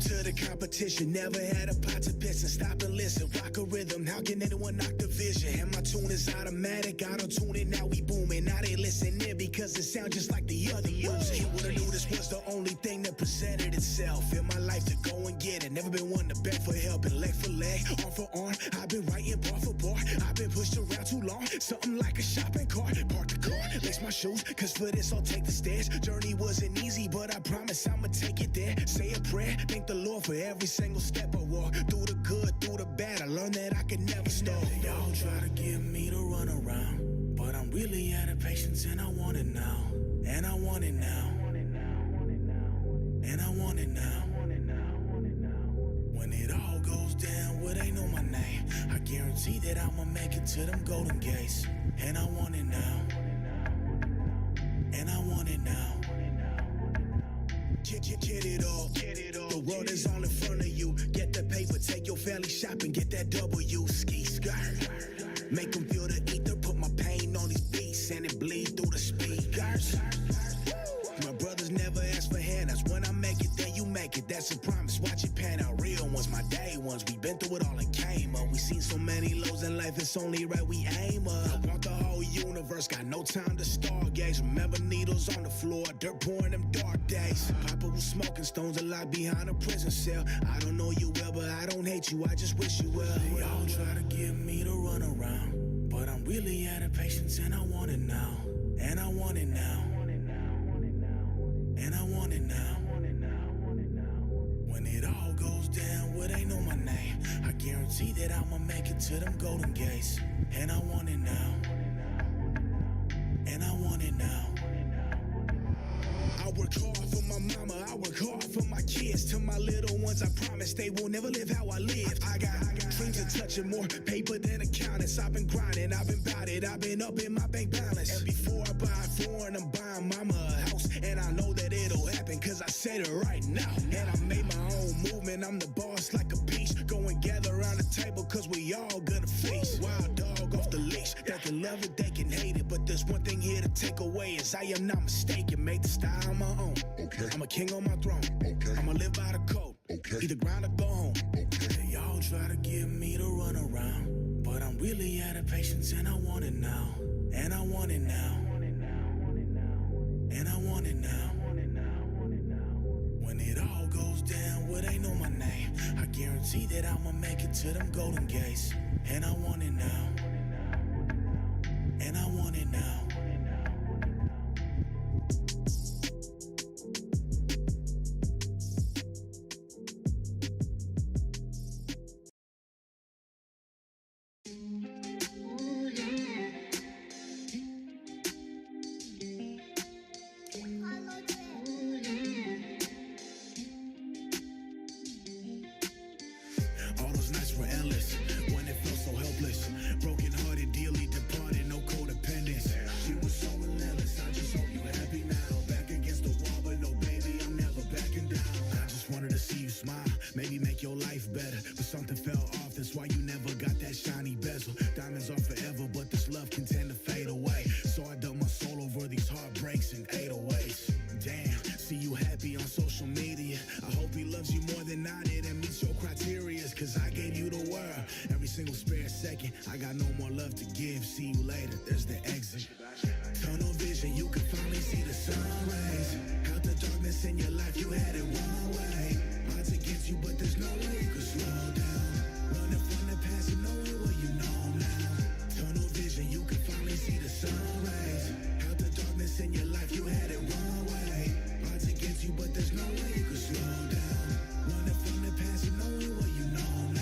to the competition, never had a pot to piss and stop and listen. Rock a rhythm, how can anyone knock the vision? And my tune is automatic, auto-tune it, now we booming. Now they listening because it sounds just like the other music. You would've knew this was the only thing that presented itself in my life to go and get it. Never been one to beg for help, and leg for leg, arm for arm. I've been writing bar for bar, I've been pushed around too long. Something like a shopping cart, park the car, lace my shoes, cause for this I'll take the stairs. Journey wasn't easy, but I promise I'ma take it there. Say a prayer, thank the Lord for every single step I walk. Through the good, through the bad, I learned that I could never stop. Y'all try to get me to run around, but I'm really out of patience and I want it now. And I want it now. And I want it now. When it all goes down, well, they know my name. I guarantee that I'ma make it to them golden gates. And I want it now. And I want it now. Get it all. The world is all in front of you. Get the paper, take your family shopping, get that W. Ski skirt. Make them feel the ether, put my pain on these beats and it bleed through the speakers. My brothers never ask for handouts. When I make it, then you make it. That's a promise. Watch it pan out. Real ones, my day ones. We been through it all and came up. We seen so many lows in life, it's only right we aim up. I want the whole universe, got no time to stargaze. Remember needles on the floor, dirt pouring them dark days. Papa was smoking stones a lot behind a prison cell. I don't know you well, but I don't hate you, I just wish you well. Y'all try to get me to run around, but I'm really out of patience and I want it now. And I want it now. And I want it now. When it all goes down, well, they know my name. I guarantee that I'ma make it to them golden gates. And I want it now. And I want it now. I work hard for my mama, I work hard for my kids. To my little ones, I promise they will never live how I lived. I got dreams of touching more paper than accountants. I've been grinding, I've been about it, I've been up in my bank balance. And before I buy foreign, I'm buying mama a house. And I know that it'll happen, cause I said it right now. And I made my own movement, I'm the boss like a beast. Go and gather around the table, cause we all gonna feast. Wild dog off the leash, they can love it, they can hate it. But there's one thing here to take away, is I am not mistaken. Make the style on my own. Okay. I'm a king on my throne. Okay. I'ma live by the code. Okay. Either grind or go home. Okay. Y'all try to get me to run around, but I'm really out of patience and I want it now. And I want it now. And I want it now. When it all goes down, well, they know my name. I guarantee that I'ma make it to them golden gates. And I want it now. And I want it now. All those nights were endless, when it felt so helpless. Broken hearted, dearly departed, no codependence. She was so relentless, I just hope you're happy now. Back against the wall, but no baby, I'm never backing down. I just wanted to see you smile, maybe make your life better. But something fell off, that's why you never got that shiny bezel. Diamonds are forever, but this love can tend to fade away. So I dug my soul over these heartbreaks and 808s. Damn, see you happy on social media. I hope he loves you more than I did and meets your criteria. Cause I gave you the world, every single spare second. I got no more love to give, see you later, there's the exit. Tunnel vision, you can finally see the sun rays. Out the darkness in your life, you had it one way. Odds against you, but there's no way you could slow down. Running from the past and knowing what you know now. Tunnel vision, you can finally see the sun rays. Out the darkness in your life, you had it one way. Odds against you, but there's no way you could slow down. Running from the past and knowing what you know now.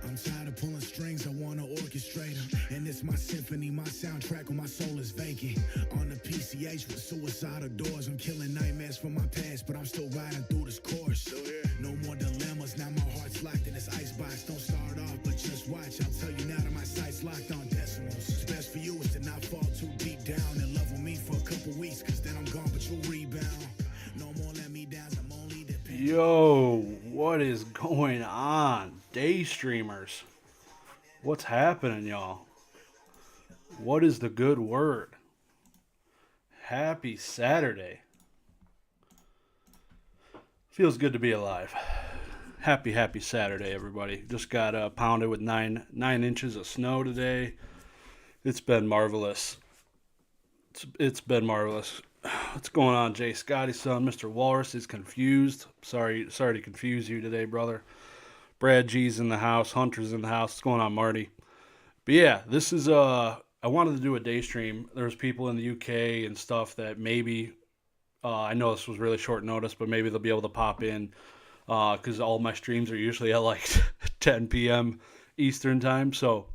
I'm tired of pulling strings, I wanna orchestrate them. And it's my symphony, my soundtrack when my soul is vacant. On the PCH with suicidal doors, I'm killing nightmares from my past, but I'm still riding through this course. No more dilemmas, now my heart's locked in this icebox. Don't start off, but just watch, I'll tell you now that my sight's locked on decimals. What's best for you is to not fall too deep down and love with me for a couple weeks, cause then I'm gone, but you'll rebound. No more let me down, I'm only dependent. Yo, what is going on, day streamers? What's happening, y'all? What is the good word? Happy Saturday. Feels good to be alive. Happy Saturday, everybody. Just got pounded with 9 inches of snow today. It's been marvelous. It's been marvelous. What's going on, Jay Scotty son? Mr. Walrus is confused. Sorry to confuse you today, brother. Brad G's in the house. Hunter's in the house. What's going on, Marty? But yeah, this is I wanted to do a day stream. There's people in the UK and stuff that maybe I know this was really short notice, but maybe they'll be able to pop in because all my streams are usually at like 10 p.m. Eastern time. So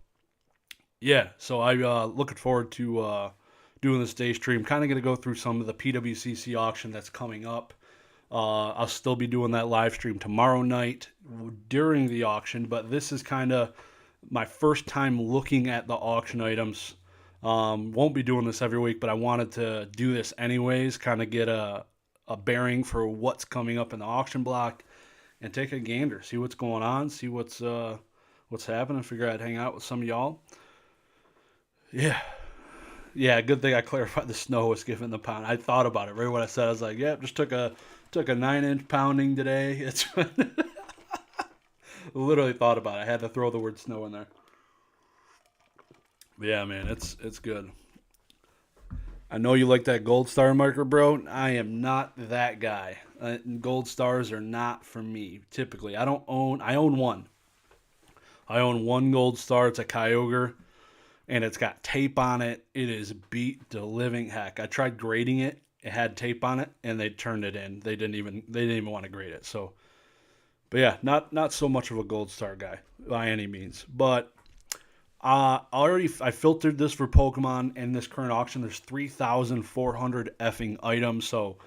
yeah, so I looking forward to doing this day stream. Kind of going to go through some of the PWCC auction that's coming up. I'll still be doing that live stream tomorrow night during the auction, but this is kind of my first time looking at the auction items. Won't be doing this every week, but I wanted to do this anyways, kind of get a bearing for what's coming up in the auction block and take a gander, see what's going on, see what's happening, figure out how to hang out with some of y'all. Yeah, good thing I clarified the snow was given the pound. I thought about it right when I said. I was like, yeah, just took a 9-inch pounding today. It's literally thought about it. I had to throw the word snow in there. But yeah, man, it's good. I know you like that gold star marker, bro. I am not that guy. Gold stars are not for me, typically. I own one. I own one gold star. It's a Kyogre, and it's got tape on it. It is beat to living heck. I tried grading it. It had tape on it, and they turned it in. They didn't even want to grade it. So, but yeah, not so much of a gold star guy by any means. But I filtered this for Pokemon in this current auction. There's 3,400 effing items, so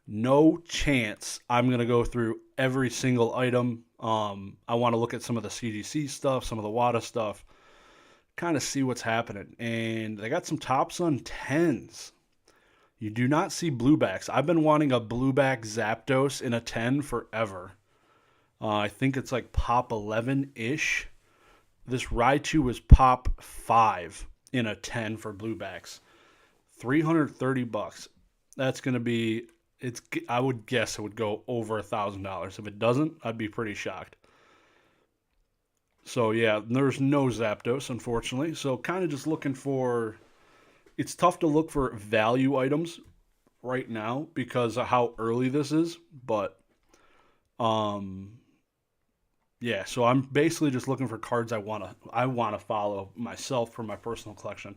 no chance I'm gonna go through every single item. I want to look at some of the CGC stuff, some of the WADA stuff, kind of see what's happening. And they got some tops on 10s. You do not see bluebacks. I've been wanting a blueback Zapdos in a 10 forever. I think it's like pop 11-ish. This Raichu was pop 5 in a 10 for bluebacks. $330. That's going to be, I would guess it would go over $1,000. If it doesn't, I'd be pretty shocked. So yeah, there's no Zapdos, unfortunately. So kind of just looking for, it's tough to look for value items right now because of how early this is. But, yeah, so I'm basically just looking for cards I want to follow myself for my personal collection.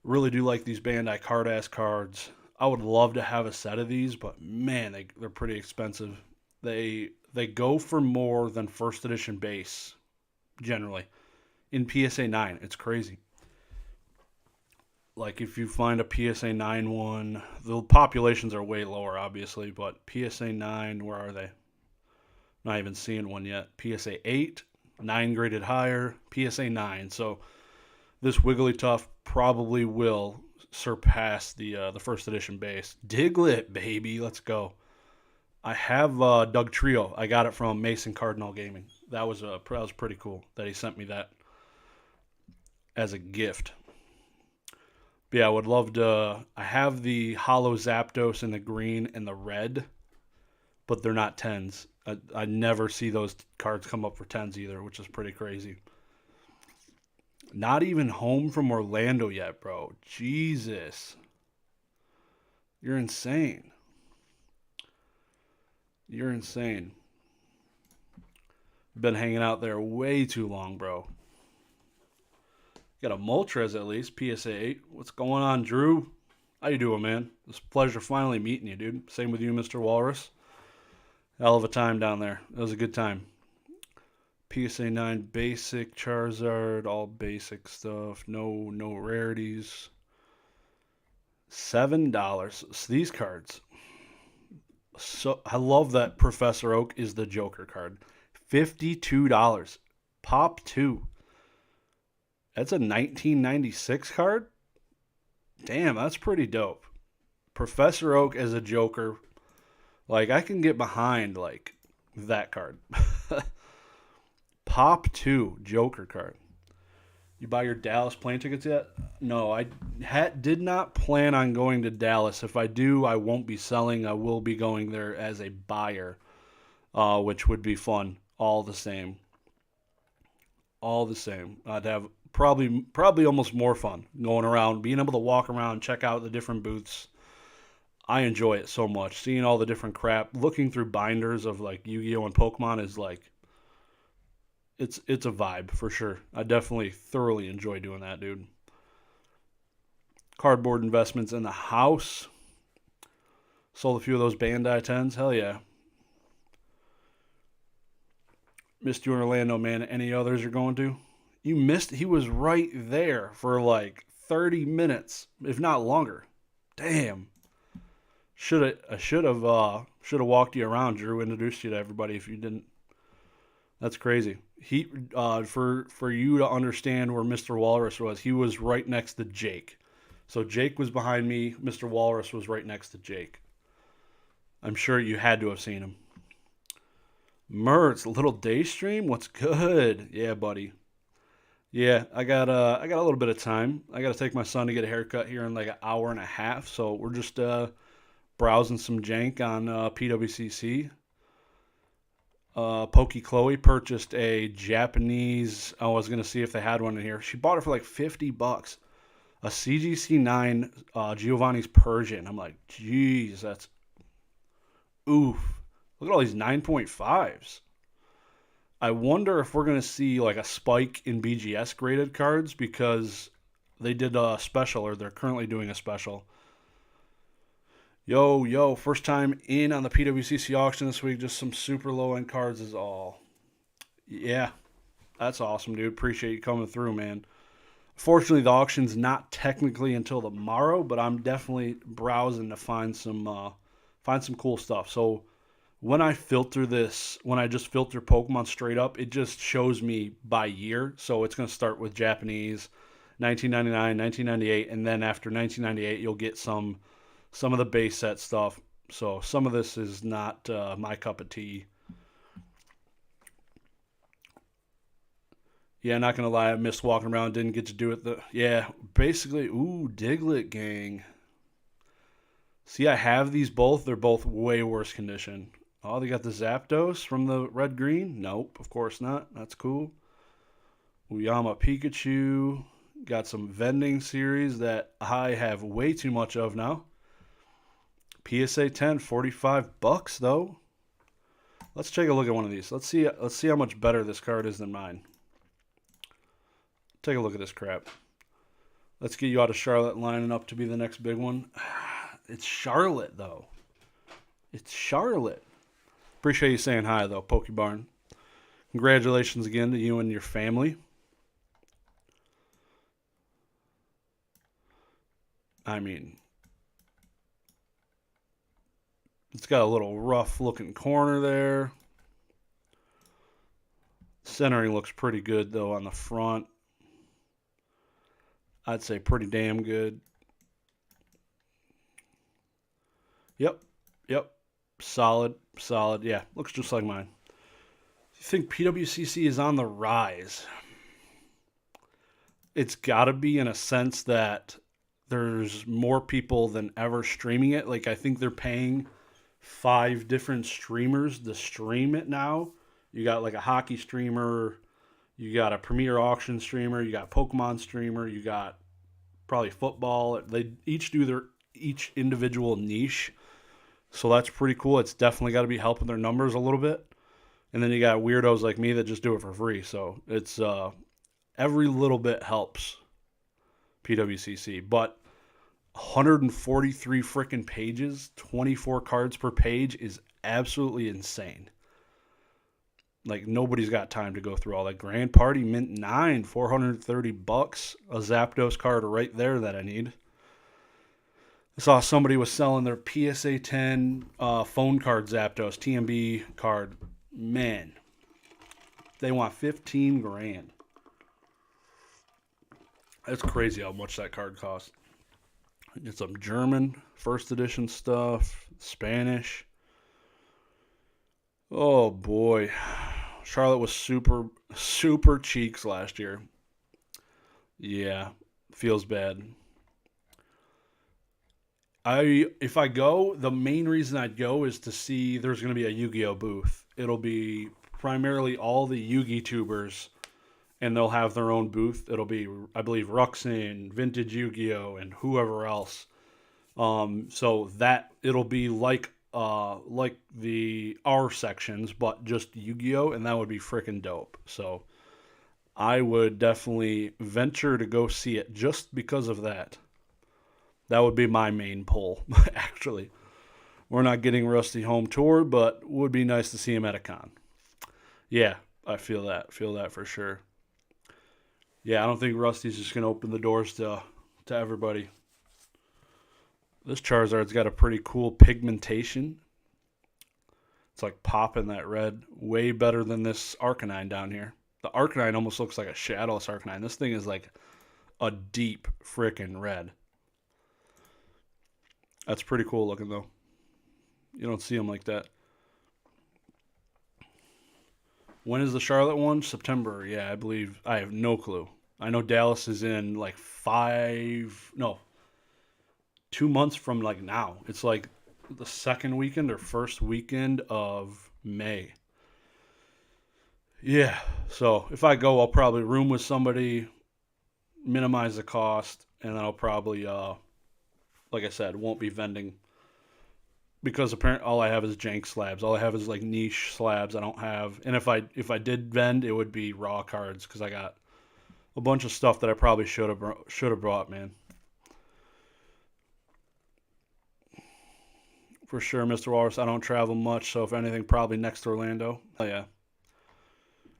Really do like these Bandai card-ass cards. I would love to have a set of these, but man, they're pretty expensive. They go for more than first edition base, generally. In PSA 9, it's crazy. Like if you find a PSA 9 one, the populations are way lower, obviously, but PSA 9, where are they? Not even seeing one yet. PSA 8, 9 graded higher, PSA 9. So this Wigglytuff probably will surpass the first edition base. Diglett, baby, let's go. I have Doug Trio. I got it from Mason Cardinal Gaming. That was pretty cool that he sent me that as a gift. But yeah, I would love to. I have the Holo Zapdos in the green and the red, but they're not 10s. I never see those cards come up for 10s either, which is pretty crazy. Not even home from Orlando yet, bro. Jesus. You're insane. You're insane. Been hanging out there way too long, bro. Got a Moltres at least, PSA 8. What's going on, Drew? How you doing, man? It's a pleasure finally meeting you, dude. Same with you, Mr. Walrus. Hell of a time down there. It was a good time. PSA 9 basic Charizard, all basic stuff. No rarities. $7. So these cards. So I love that Professor Oak is the Joker card. $52. Pop 2. That's a 1996 card? Damn, that's pretty dope. Professor Oak as a Joker. Like, I can get behind, like, that card. Pop 2, Joker card. You buy your Dallas plane tickets yet? No, I did not plan on going to Dallas. If I do, I won't be selling. I will be going there as a buyer. which would be fun all the same. All the same. I'd have probably almost more fun going around, being able to walk around, check out the different booths. I enjoy it so much. Seeing all the different crap, looking through binders of like Yu-Gi-Oh and Pokemon is like it's a vibe for sure. I definitely thoroughly enjoy doing that, dude. Cardboard investments in the house. Sold a few of those Bandai 10s. Hell yeah. Missed you in Orlando, man. Any others you're going to? You missed. He was right there for like 30 minutes, if not longer. Damn. Should have walked you around, Drew. Introduced you to everybody. If you didn't, that's crazy. He for you to understand where Mr. Walrus was, he was right next to Jake. So Jake was behind me. Mr. Walrus was right next to Jake. I'm sure you had to have seen him. Mertz, little day stream. What's good? Yeah, buddy. Yeah, I got a little bit of time. I got to take my son to get a haircut here in like an hour and a half. So we're just browsing some jank on PWCC. Pokey Chloe purchased a Japanese. I was gonna see if they had one in here. She bought it for like $50. A CGC 9 Giovanni's Persian. I'm like, geez, that's oof. Look at all these 9.5s. I wonder if we're gonna see like a spike in BGS graded cards because they did a special, or they're currently doing a special. Yo, first time in on the PWCC auction this week. Just some super low end cards is all. Yeah, that's awesome, dude. Appreciate you coming through, man. Fortunately, the auction's not technically until tomorrow, but I'm definitely browsing to find some cool stuff. So when I filter this, when I just filter Pokemon straight up, it just shows me by year. So it's going to start with Japanese, 1999, 1998, and then after 1998, you'll get some of the base set stuff. So some of this is not my cup of tea. Yeah, not going to lie, I missed walking around, didn't get to do it. Yeah, basically, ooh, Diglett gang. See, I have these both. They're both way worse condition. Oh, they got the Zapdos from the red-green? Nope, of course not. That's cool. Uyama Pikachu. Got some vending series that I have way too much of now. PSA 10, $45 though. Let's take a look at one of these. Let's see how much better this card is than mine. Take a look at this crap. Let's get you out of Charlotte lining up to be the next big one. It's Charlotte though. It's Charlotte. Appreciate you saying hi though, Pokebarn. Congratulations again to you and your family. I mean, it's got a little rough looking corner there. Centering looks pretty good though on the front. I'd say pretty damn good. Yep. Solid. Yeah, looks just like mine. You think PWCC is on the rise? It's got to be in a sense that there's more people than ever streaming it. Like, I think they're paying 5 different streamers to stream it now. You got like a hockey streamer, you got a Premier Auction streamer, you got Pokemon streamer, you got probably football. They each do their each individual niche. So that's pretty cool. It's definitely got to be helping their numbers a little bit. And then you got weirdos like me that just do it for free. So it's every little bit helps PWCC. But 143 freaking pages, 24 cards per page is absolutely insane. Like, nobody's got time to go through all that. Grand Party Mint 9, $430. A Zapdos card right there that I need. I saw somebody was selling their PSA 10 phone card Zapdos, TMB card. Man, they want 15 grand. That's crazy how much that card costs. Get some German first edition stuff, Spanish. Oh boy, Charlotte was super cheeks last year. Yeah, feels bad. If I go, the main reason I'd go is to see there's going to be a Yu-Gi-Oh booth it'll be primarily all the Yugi tubers, and they'll have their own booth. It'll be, I believe, Ruxin, Vintage Yu-Gi-Oh, and whoever else. So that it'll be like the R sections, but just Yu-Gi-Oh, and that would be freaking dope. So I would definitely venture to go see it just because of that. That would be my main pull, actually. We're not getting Rusty home tour, but would be nice to see him at a con. Yeah, I feel that. Feel that for sure. Yeah, I don't think Rusty's just going to open the doors to everybody. This Charizard's got a pretty cool pigmentation. It's like popping that red. Way better than this Arcanine down here. The Arcanine almost looks like a shadowless Arcanine. This thing is like a deep freaking red. That's pretty cool looking though. You don't see them like that. When is the Charlotte one? September. Yeah, I believe. I have no clue. I know Dallas is in like 2 months from like now. It's like the second weekend or first weekend of May. Yeah. So if I go, I'll probably room with somebody, minimize the cost, and then I'll probably, like I said, won't be vending because apparently all I have is jank slabs. All I have is like niche slabs. I don't have, and if I did vend, it would be raw cards because I got a bunch of stuff that I probably should have brought, man. For sure, Mr. Walrus. I don't travel much, so if anything, probably next to Orlando. Oh yeah.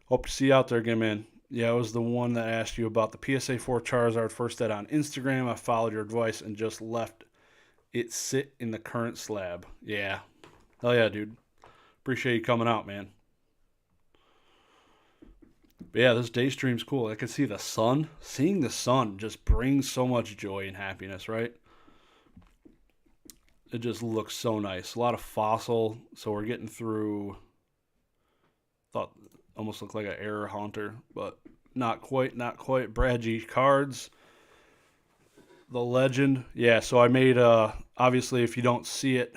Hope to see you out there again, man. Yeah, I was the one that asked you about the PSA 4 Charizard first dead on Instagram. I followed your advice and just left it sit in the current slab. Yeah. Hell yeah, dude. Appreciate you coming out, man. But yeah, this day stream's cool. I can see the sun. Seeing the sun just brings so much joy and happiness, right? It just looks so nice. A lot of fossil, so we're getting through. Thought almost looked like an error haunter, but not quite. Brad G cards. The legend. Yeah, so I made obviously if you don't see it,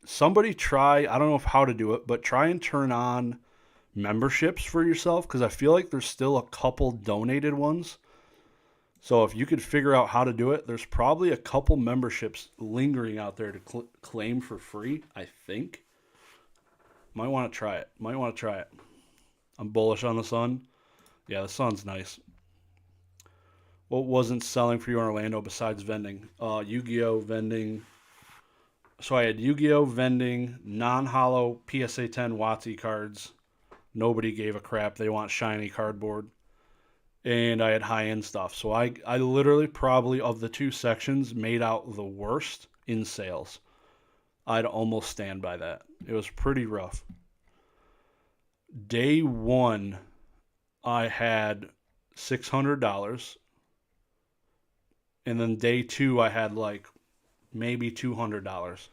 somebody try, I don't know how to do it, but try and turn on memberships for yourself because I feel like there's still a couple donated ones. So if you could figure out how to do it, there's probably a couple memberships lingering out there to claim for free, I think. Might want to try it. I'm bullish on the sun. Yeah, the sun's nice. What wasn't selling for you in Orlando besides vending? Yu-Gi-Oh! Vending. So I had Yu-Gi-Oh! Vending, non-hollow PSA 10 WotC cards. Nobody gave a crap. They want shiny cardboard. And I had high-end stuff. So I literally probably, of the two sections, made out the worst in sales. I'd almost stand by that. It was pretty rough. Day one, I had $600. And then day two, I had like maybe $200.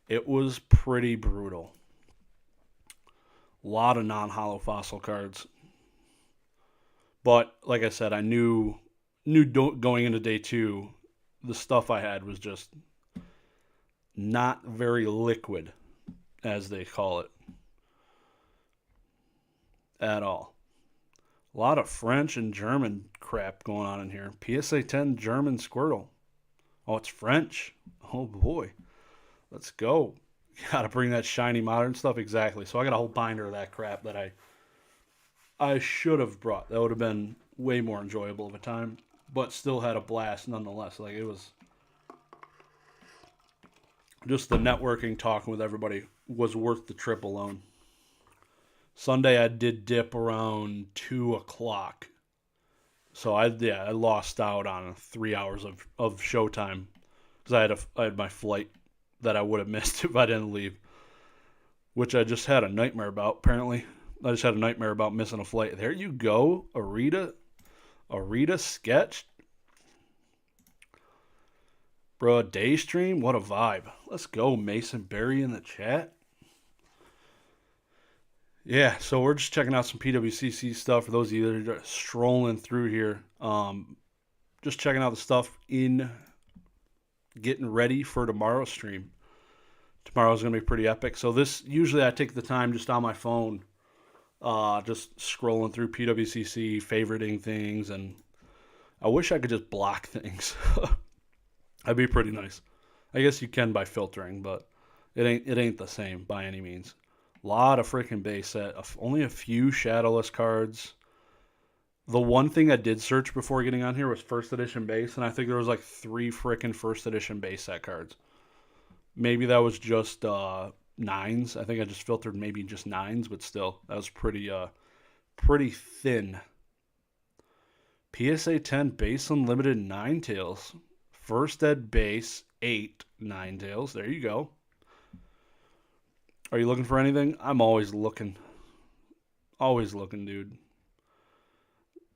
It was pretty brutal. A lot of non-hollow fossil cards. But like I said, I knew going into day two, the stuff I had was just not very liquid, as they call it, at all. A lot of French and German crap going on in here. PSA 10 German Squirtle. Oh, it's French. Oh boy. Let's go. Gotta bring that shiny modern stuff. Exactly. So I got a whole binder of that crap that I should have brought. That would have been way more enjoyable of a time, but still had a blast nonetheless. Like it was just the networking, talking with everybody was worth the trip alone. Sunday I did dip around 2 o'clock. So I lost out on 3 hours of showtime because I had my flight that I would have missed if I didn't leave, which I just had a nightmare about. Apparently, I just had a nightmare about missing a flight. There you go, Arita sketch, bro. Day stream, what a vibe. Let's go, Mason Berry in the chat. Yeah, so we're just checking out some PWCC stuff for those of you that are strolling through here. Just checking out the stuff in getting ready for tomorrow's stream. Tomorrow's going to be pretty epic. So this, usually I take the time just on my phone, just scrolling through PWCC, favoriting things, and I wish I could just block things. That'd be pretty nice. I guess you can by filtering, but it ain't the same by any means. A lot of freaking base set. Only a few shadowless cards. The one thing I did search before getting on here was first edition base, and I think there was like 3 freaking first edition base set cards. Maybe that was just nines. I think I just filtered maybe just nines, but still, that was pretty thin. PSA 10 base unlimited Ninetales. First ed base 8 Ninetales. There you go. Are you looking for anything? I'm always looking. Always looking, dude.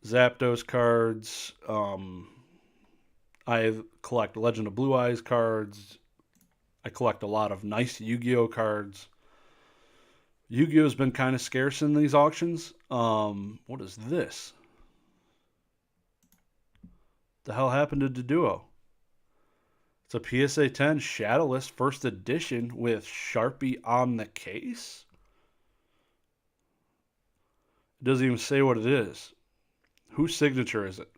Zapdos cards. I collect Legend of Blue Eyes cards. I collect a lot of nice Yu-Gi-Oh cards. Yu-Gi-Oh has been kind of scarce in these auctions. What is this? The hell happened to Duo? It's a PSA 10 Shadowless first edition with Sharpie on the case. It doesn't even say what it is. Whose signature is it?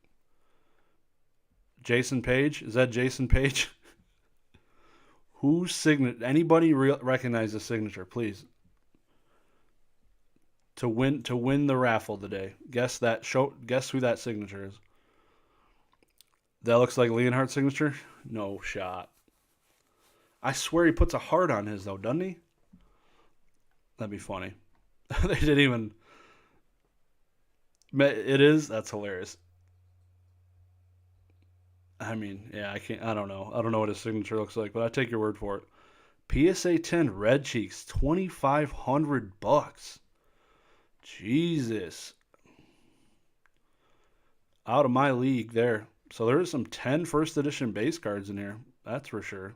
Jason Page? Is that Jason Page? Whose signature? Anybody recognize the signature, please? To win the raffle today. Guess who that signature is. That looks like Leonhardt's signature? No shot. I swear he puts a heart on his though, doesn't he? That'd be funny. They didn't even. It is? That's hilarious. I mean, yeah, I don't know. I don't know what his signature looks like, but I take your word for it. PSA 10 Red Cheeks, $2,500. Jesus. Out of my league there. So there's some 10 first edition base cards in here. That's for sure.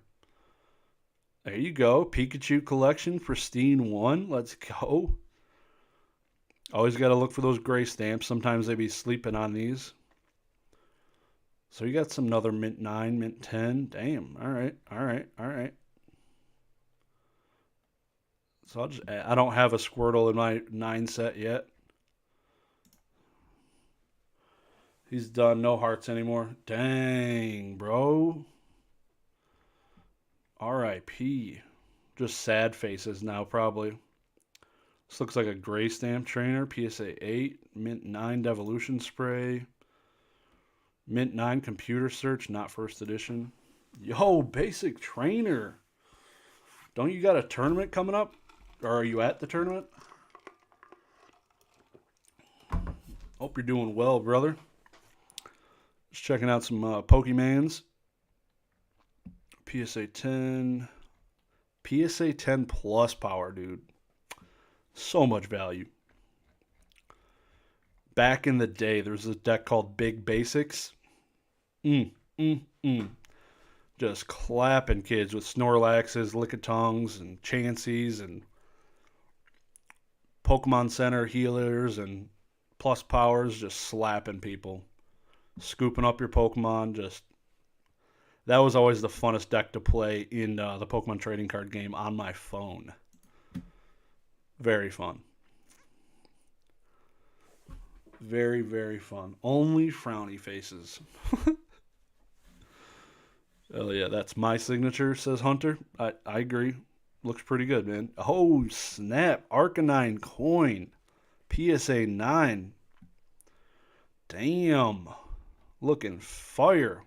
There you go. Pikachu collection, pristine 1. Let's go. Always got to look for those gray stamps. Sometimes they be sleeping on these. So you got some another mint 9, mint 10. Damn. All right. So I don't have a Squirtle in my 9 set yet. He's done. No hearts anymore. Dang, bro. R.I.P. Just sad faces now, probably. This looks like a gray stamp trainer. PSA 8. Mint 9 Devolution Spray. Mint 9 Computer Search. Not first edition. Yo, basic trainer. Don't you got a tournament coming up? Or are you at the tournament? Hope you're doing well, brother. Just checking out some Pokemans. PSA 10. PSA 10 plus power, dude. So much value. Back in the day, there was a deck called Big Basics. Just clapping kids with Snorlaxes, Lickitungs, and Chanseys, and Pokemon Center healers, and plus powers, just slapping people. Scooping up your Pokemon, that was always the funnest deck to play in the Pokemon trading card game on my phone. Very fun. Very, very fun. Only frowny faces. Oh yeah, that's my signature, says Hunter. I agree. Looks pretty good, man. Oh, snap. Arcanine coin. PSA 9. Damn. Looking fire.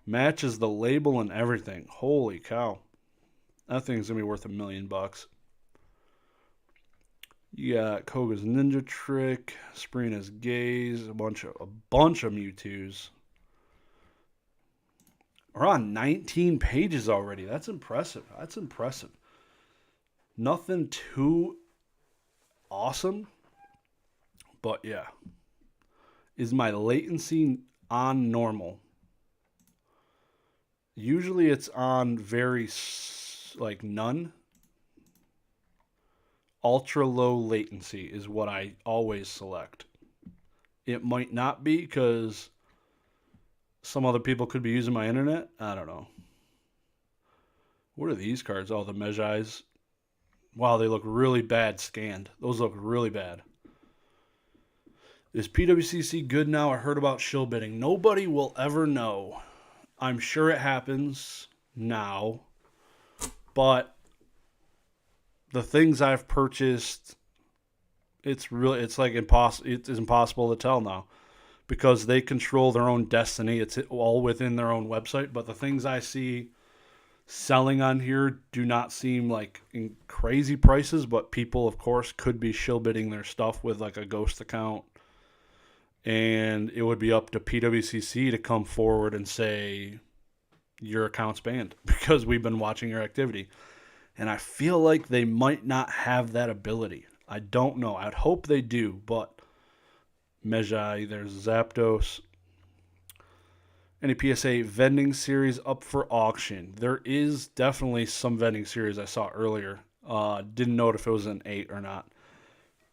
Matches the label and everything. Holy cow. That thing's going to be worth $1 million. You got Koga's Ninja Trick, Sabrina's Gaze, a bunch of Mewtwo's. We're on 19 pages already. That's impressive. Nothing too awesome, but yeah. Is my latency on normal? Usually it's on very, like, none. Ultra low latency is what I always select. It might not be because some other people could be using my internet. I don't know. What are these cards? Oh, the Mejai's. Wow, they look really bad scanned. Those look really bad. Is PWCC good now? I heard about shill bidding. Nobody will ever know. I'm sure it happens now. But the things I've purchased, it's like impossible. It is impossible to tell now because they control their own destiny. It's all within their own website. But the things I see selling on here do not seem like in crazy prices, but people, of course, could be shill bidding their stuff with like a ghost account. And it would be up to PWCC to come forward and say, your account's banned because we've been watching your activity. And I feel like they might not have that ability. I don't know. I'd hope they do, but Mejai, there's Zapdos. Any PSA vending series up for auction? There is definitely some vending series I saw earlier. Didn't know if it was an 8 or not.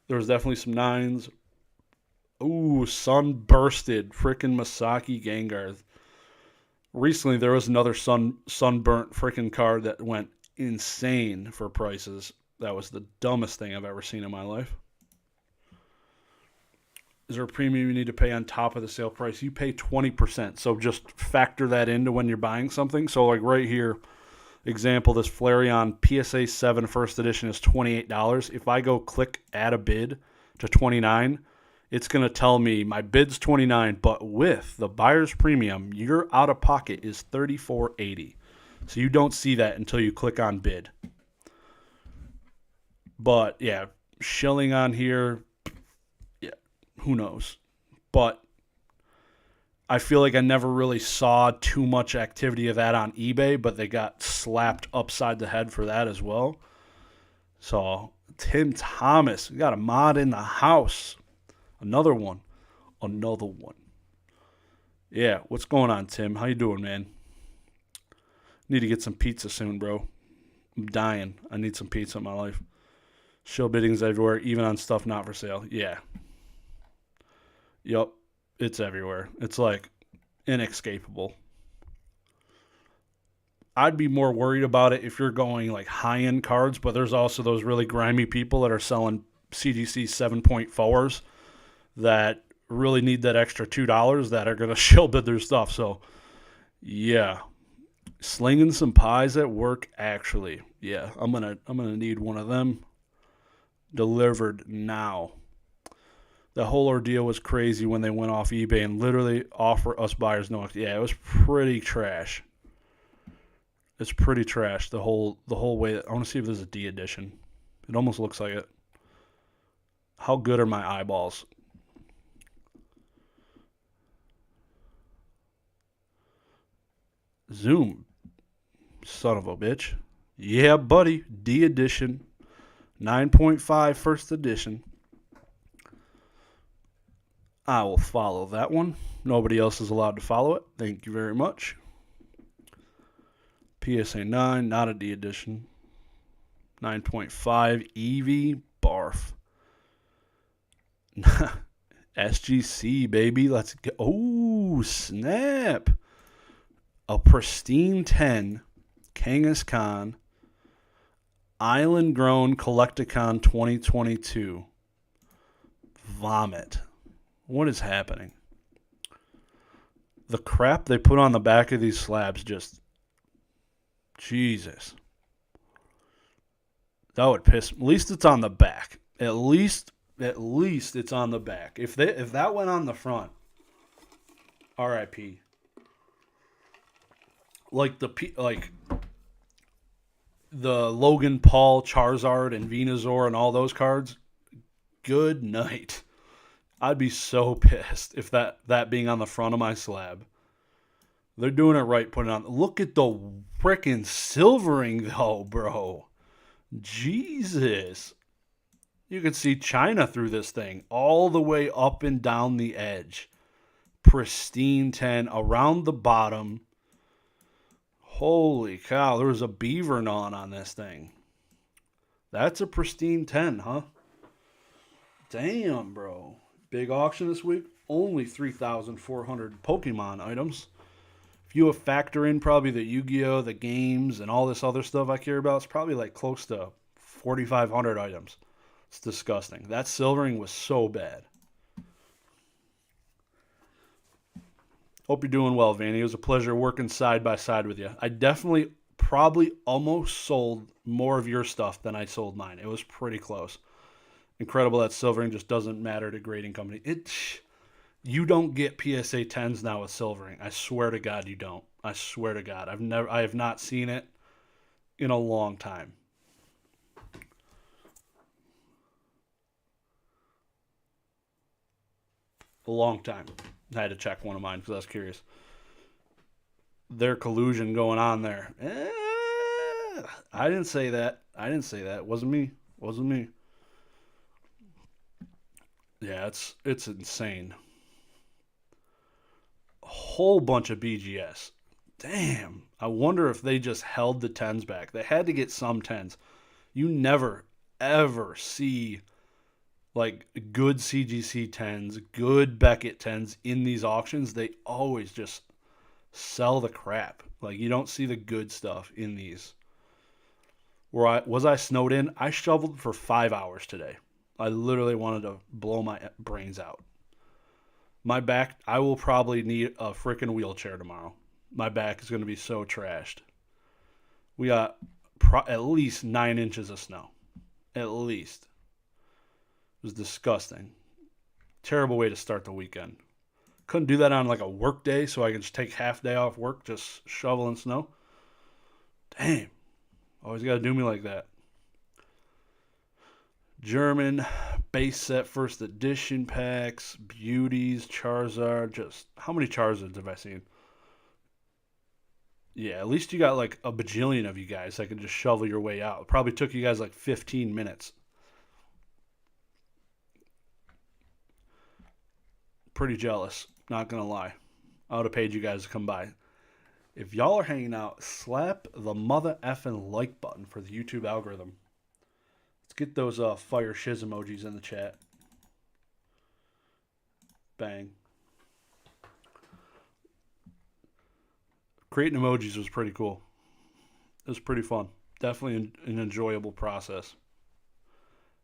There was definitely some 9s. Ooh, sunbursted freaking Masaki Gengar. Recently, there was another sunburnt freaking card that went insane for prices. That was the dumbest thing I've ever seen in my life. Is there a premium you need to pay on top of the sale price? You pay 20%. So just factor that into when you're buying something. So like right here, example, this Flareon PSA 7 first edition is $28. If I go click add a bid to $29, it's going to tell me my bid's $29, but with the buyer's premium, your out of pocket is $34.80. So you don't see that until you click on bid. But yeah, shilling on here, who knows? But I feel like I never really saw too much activity of that on eBay, but they got slapped upside the head for that as well. So Tim Thomas, we got a mod in the house. Another one. Yeah, what's going on, Tim? How you doing, man? Need to get some pizza soon, bro. I'm dying. I need some pizza in my life. Shill biddings everywhere, even on stuff not for sale. Yeah. Yup, it's everywhere. It's like inescapable. I'd be more worried about it if you're going like high-end cards, but there's also those really grimy people that are selling CGC 7.4s that really need that extra $2 that are going to shill bid their stuff. So, yeah. Slinging some pies at work, actually. Yeah, I'm gonna need one of them delivered now. The whole ordeal was crazy when they went off eBay and literally offer us buyers no. Yeah, it was pretty trash. It's pretty trash. The whole way. I want to see if there's a D edition. It almost looks like it. How good are my eyeballs? Zoom. Son of a bitch. Yeah, buddy. D edition. 9.5 first edition. I will follow that one. Nobody else is allowed to follow it. Thank you very much. PSA 9, not a D edition. 9.5 Eevee, barf. SGC, baby. Let's go. Oh, snap. A pristine 10. Kangaskhan. Island Grown Collecticon 2022. Vomit. What is happening? The crap they put on the back of these slabs just... Jesus. That would piss... At least it's on the back. At least it's on the back. If that went on the front, RIP. Like the Logan Paul, Charizard, and Venusaur and all those cards, good night. I'd be so pissed if that being on the front of my slab. They're doing it right, putting it on. Look at the frickin' silvering, though, bro. Jesus. You can see China through this thing, all the way up and down the edge. Pristine 10, around the bottom. Holy cow, there was a beaver gnawing on this thing. That's a pristine 10, huh? Damn, bro. Big auction this week. Only 3,400 Pokemon items. If if you factor in probably the Yu-Gi-Oh, the games, and all this other stuff I care about, it's probably like close to 4,500 items. It's disgusting. That silvering was so bad. Hope you're doing well, Vanny. It was a pleasure working side by side with you. I definitely probably almost sold more of your stuff than I sold mine. It was pretty close. Incredible that silvering just doesn't matter to grading company. You don't get PSA 10s now with silvering. I swear to God you don't. I swear to God. I have not seen it in a long time. A long time. I had to check one of mine because I was curious. Their collusion going on there. I didn't say that. It wasn't me. Yeah, it's insane. A whole bunch of BGS. Damn. I wonder if they just held the 10s back. They had to get some 10s. You never, ever see like good CGC 10s, good Beckett 10s in these auctions. They always just sell the crap. Like, you don't see the good stuff in these. Was I snowed in? I shoveled for 5 hours today. I literally wanted to blow my brains out. My back, I will probably need a freaking wheelchair tomorrow. My back is going to be so trashed. We got at least 9 inches of snow. At least. It was disgusting. Terrible way to start the weekend. Couldn't do that on like a work day so I can just take half day off work, just shoveling snow. Damn. Always got to do me like that. German base set first edition packs, beauties, Charizard. Just how many Charizards have I seen? Yeah, at least you got like a bajillion of you guys that can just shovel your way out. It probably took you guys like 15 minutes. Pretty jealous, not gonna lie. I would have paid you guys to come by. If y'all are hanging out, slap the mother effing like button for the YouTube algorithm. Let's get those fire shiz emojis in the chat. Bang. Creating emojis was pretty cool. It was pretty fun. Definitely an enjoyable process.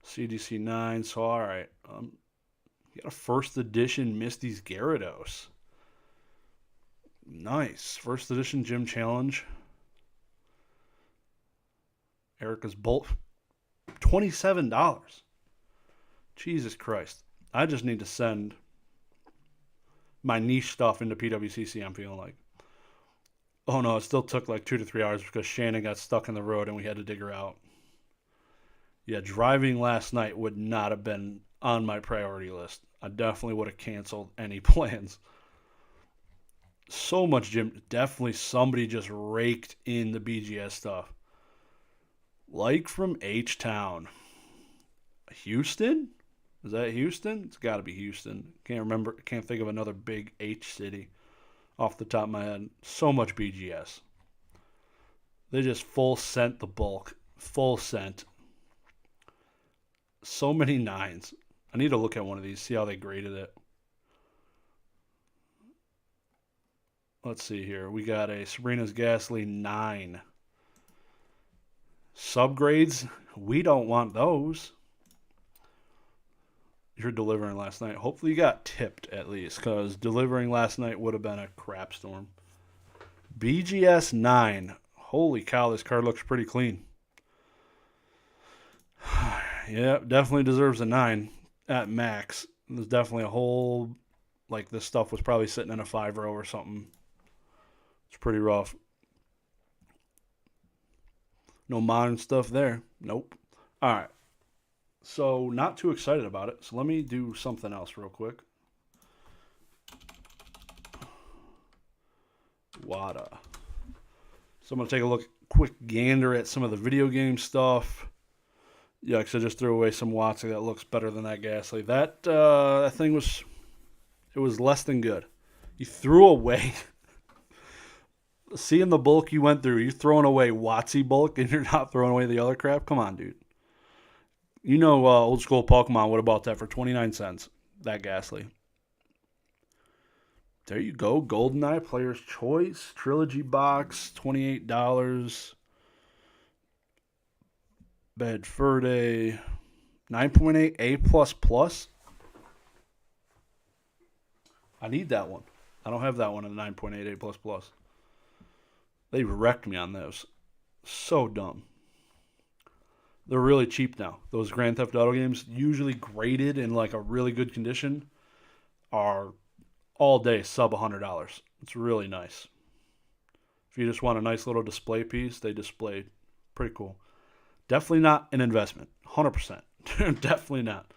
CDC 9, so alright. You got a first edition Misty's Gyarados. Nice. First edition Gym Challenge. Erica's Bolt. $27. Jesus Christ. I just need to send my niche stuff into PWCC, I'm feeling like. Oh no, it still took like 2 to 3 hours because Shannon got stuck in the road and we had to dig her out. Yeah, driving last night would not have been on my priority list. I definitely would have canceled any plans. So much gym. Definitely somebody just raked in the BGS stuff. Like from H-Town. Houston? Is that Houston? It's got to be Houston. Can't think of another big H city off the top of my head. So much BGS. They just full sent the bulk. Full sent. So many 9s. I need to look at one of these, see how they graded it. Let's see here. We got a Sabrina's Ghastly 9. Subgrades, we don't want those. You're delivering last night. Hopefully you got tipped at least, because delivering last night would have been a crap storm. BGS 9. Holy cow, this card looks pretty clean. Yeah, definitely deserves a 9 at max. There's definitely a whole, like this stuff was probably sitting in a 5-row or something. It's pretty rough. No modern stuff there. Nope. All right. So, not too excited about it. So, let me do something else real quick. WADA. So, I'm going to take a quick gander at some of the video game stuff. Yeah, because I just threw away some Watsy that looks better than that Ghastly. That thing was, it was less than good. You threw away, seeing the bulk you went through, you're throwing away Watsy bulk and you're not throwing away the other crap? Come on, dude. You know old school Pokemon would have bought that for 29 cents, that Ghastly. There you go. GoldenEye Player's Choice. Trilogy box, $28. Bedford 9.8 A++. I need that one. I don't have that one in the 9.8 A++. They wrecked me on those. So dumb. They're really cheap now. Those Grand Theft Auto games, usually graded in like a really good condition, are all day sub $100. It's really nice. If you just want a nice little display piece, they display pretty cool. Definitely not an investment. 100%. Definitely not.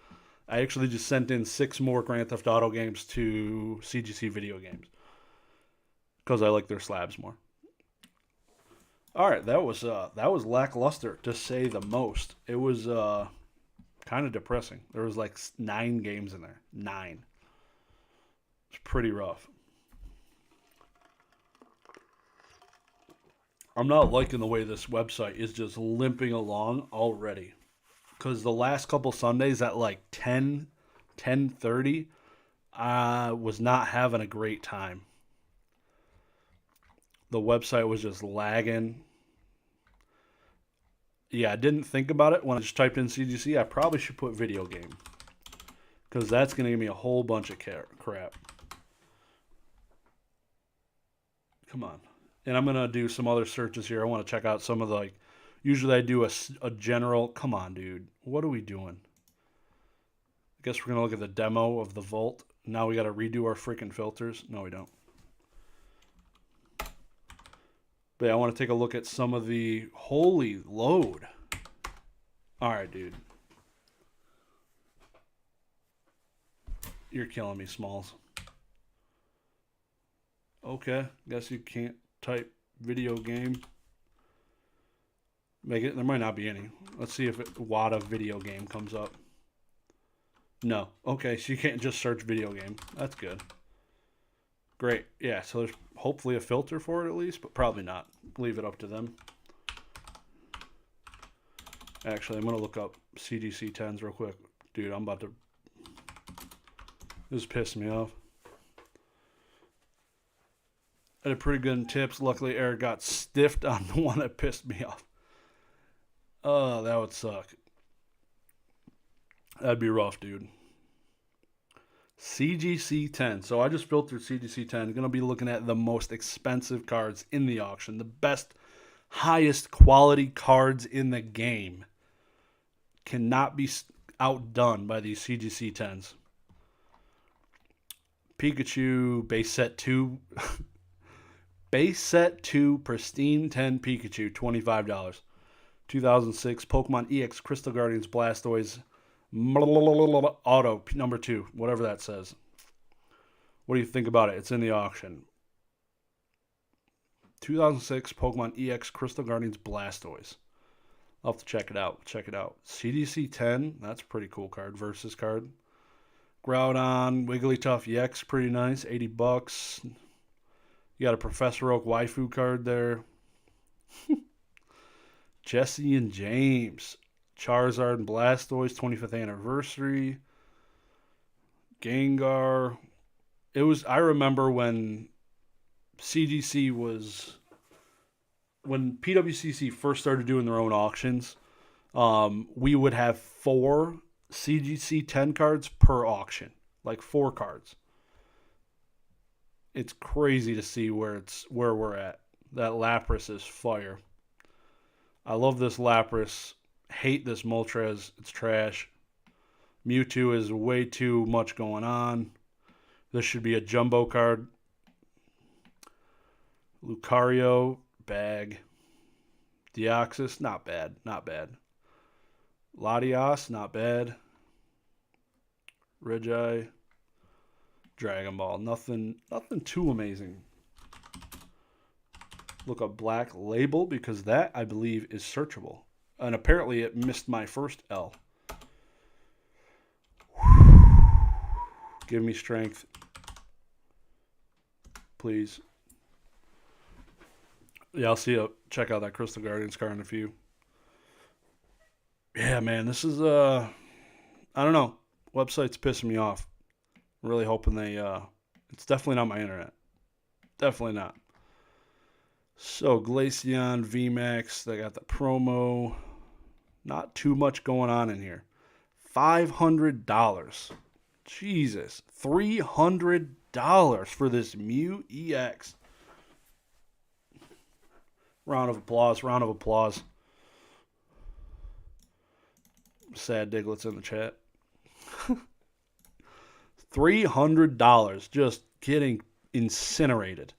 I actually just sent in 6 more Grand Theft Auto games to CGC Video Games because I like their slabs more. All right, that was lackluster to say the most. It was kind of depressing. There was like 9 games in there. 9. It's pretty rough. I'm not liking the way this website is just limping along already. Because the last couple Sundays at like 10:30, I was not having a great time. The website was just lagging. Yeah, I didn't think about it when I just typed in CGC. I probably should put video game. Because that's going to give me a whole bunch of crap. Come on. And I'm going to do some other searches here. I want to check out some of the, like, usually I do a general, come on, dude. What are we doing? I guess we're going to look at the demo of the Vault. Now we got to redo our freaking filters. No, we don't. But yeah, I want to take a look at some of the, holy load. All right, dude. You're killing me, Smalls. Okay, guess you can't type video game. Make it. There might not be any. Let's see if WADA video game comes up. No. Okay, so you can't just search video game. That's good. Great. Yeah, so there's hopefully a filter for it at least, but probably not. Leave it up to them. Actually, I'm going to look up CDC 10s real quick. Dude, I'm about to... This is pissing me off. I did pretty good in tips. Luckily, Eric got stiffed on the one that pissed me off. Oh, that would suck. That'd be rough, dude. CGC 10. So I just filtered CGC 10. Going to be looking at the most expensive cards in the auction. The best, highest quality cards in the game. Cannot be outdone by these CGC 10s. Pikachu base set 2. Base set 2 pristine 10 Pikachu, $25. 2006 Pokemon EX Crystal Guardians Blastoise Auto number 2, whatever that says. What do you think about it? It's in the auction. 2006 Pokemon EX Crystal Guardians Blastoise. I'll have to check it out. Check it out. CDC 10, that's a pretty cool card. Versus card. Groudon, Wigglytuff EX, pretty nice. $80. You got a Professor Oak waifu card there. Jesse and James. Charizard and Blastoise, 25th anniversary. Gengar. I remember when CGC was, when PWCC first started doing their own auctions, we would have 4 CGC 10 cards per auction. Like 4 cards. It's crazy to see where we're at. That Lapras is fire. I love this Lapras. Hate this Moltres. It's trash. Mewtwo is way too much going on. This should be a jumbo card. Lucario, bag. Deoxys, not bad. Not bad. Latias, not bad. Reggie. Dragon Ball. Nothing too amazing. Look up Black Label because that, I believe, is searchable. And apparently it missed my first L. Give me strength. Please. Yeah, I'll see you. Check out that Crystal Guardians card in a few. Yeah, man, this is, I don't know. Website's pissing me off. I'm really hoping they It's definitely not my internet. Definitely not. So, Glaceon VMAX, they got the promo. Not too much going on in here. $500. Jesus. $300 for this Mew EX. Round of applause. Round of applause. Sad Diglett's in the chat. $300 just getting incinerated.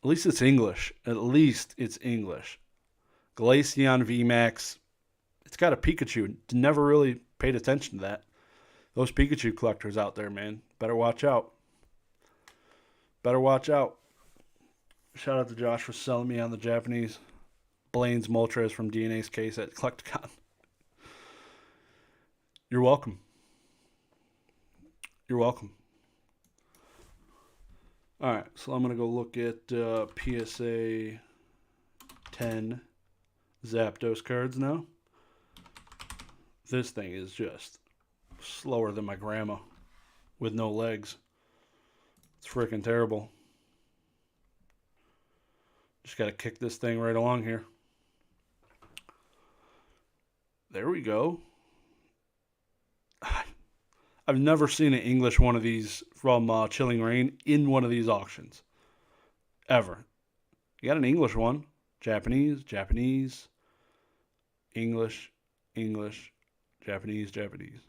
At least it's English. At least it's English. Glaceon VMAX. It's got a Pikachu. Never really paid attention to that. Those Pikachu collectors out there, man. Better watch out. Better watch out. Shout out to Josh for selling me on the Japanese. Blaine's Moltres from DNA's case at Collecticon. You're welcome. You're welcome. All right, so I'm going to go look at PSA 10 Zapdos cards now. This thing is just slower than my grandma with no legs. It's freaking terrible. Just got to kick this thing right along here. There we go. I've never seen an English one of these from Chilling Reign in one of these auctions. Ever. You got an English one. Japanese, Japanese, English, English, Japanese, Japanese.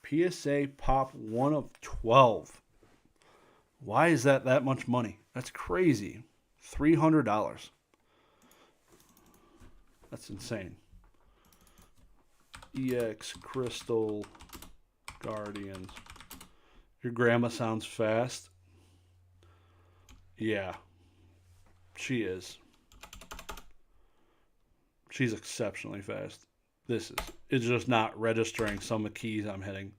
PSA Pop 1 of 12. Why is that much money? That's crazy. $300. That's insane. EX Crystal Guardians. Your grandma sounds fast. Yeah. She is. She's exceptionally fast. It's just not registering some of the keys I'm hitting.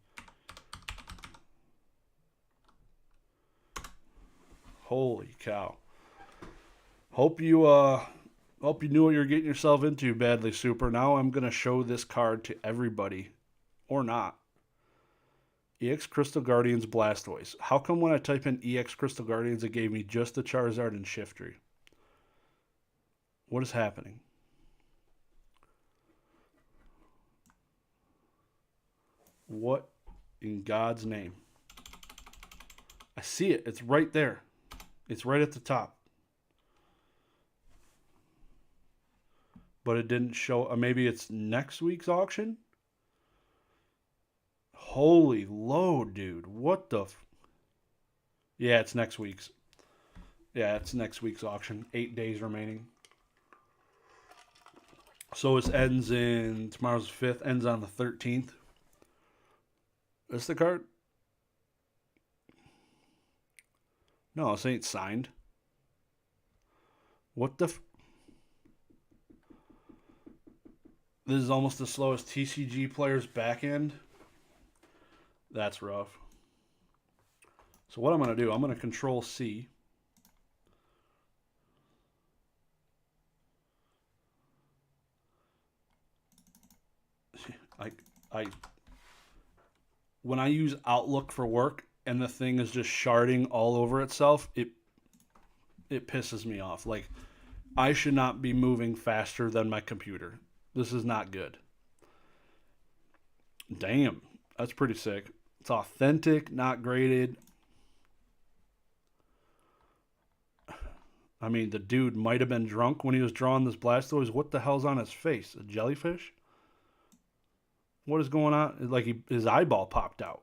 Holy cow. Hope you knew what you're getting yourself into, Badly Super. Now I'm going to show this card to everybody. Or not. EX Crystal Guardians Blastoise. How come when I type in EX Crystal Guardians, it gave me just the Charizard and Shiftry? What is happening? What in God's name? I see it. It's right there. It's right at the top. But it didn't show. Maybe it's next week's auction? Holy load, dude. What the... Yeah, it's next week's. Yeah, it's next week's auction. 8 days remaining. So it ends in... Tomorrow's the 5th. Ends on the 13th. Is the card? No, this ain't signed. What the... This is almost as slow as TCG Player's back end. That's rough. So what I'm going to do, I'm going to Control C. When I use Outlook for work and the thing is just sharding all over itself, it pisses me off. Like, I should not be moving faster than my computer. This is not good. Damn, that's pretty sick. It's authentic, not graded. I mean, the dude might have been drunk when he was drawing this Blastoise. What the hell's on his face? A jellyfish? What is going on? It's like his eyeball popped out.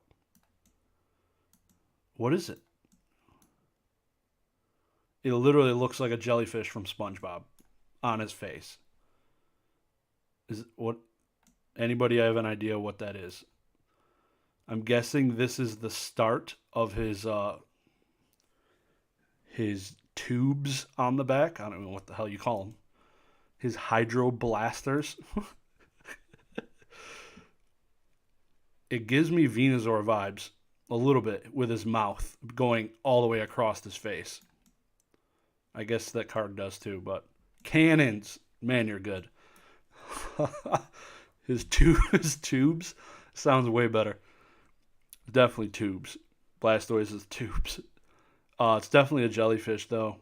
What is it? It literally looks like a jellyfish from SpongeBob on his face. Anybody have an idea what that is? I'm guessing this is the start of his tubes on the back. I don't know what the hell you call them. His hydro blasters. It gives me Venusaur vibes a little bit with his mouth going all the way across his face. I guess that card does too, but cannons, man, you're good. His tubes sounds way better. Definitely tubes. Blastoise's tubes. It's definitely a jellyfish, though.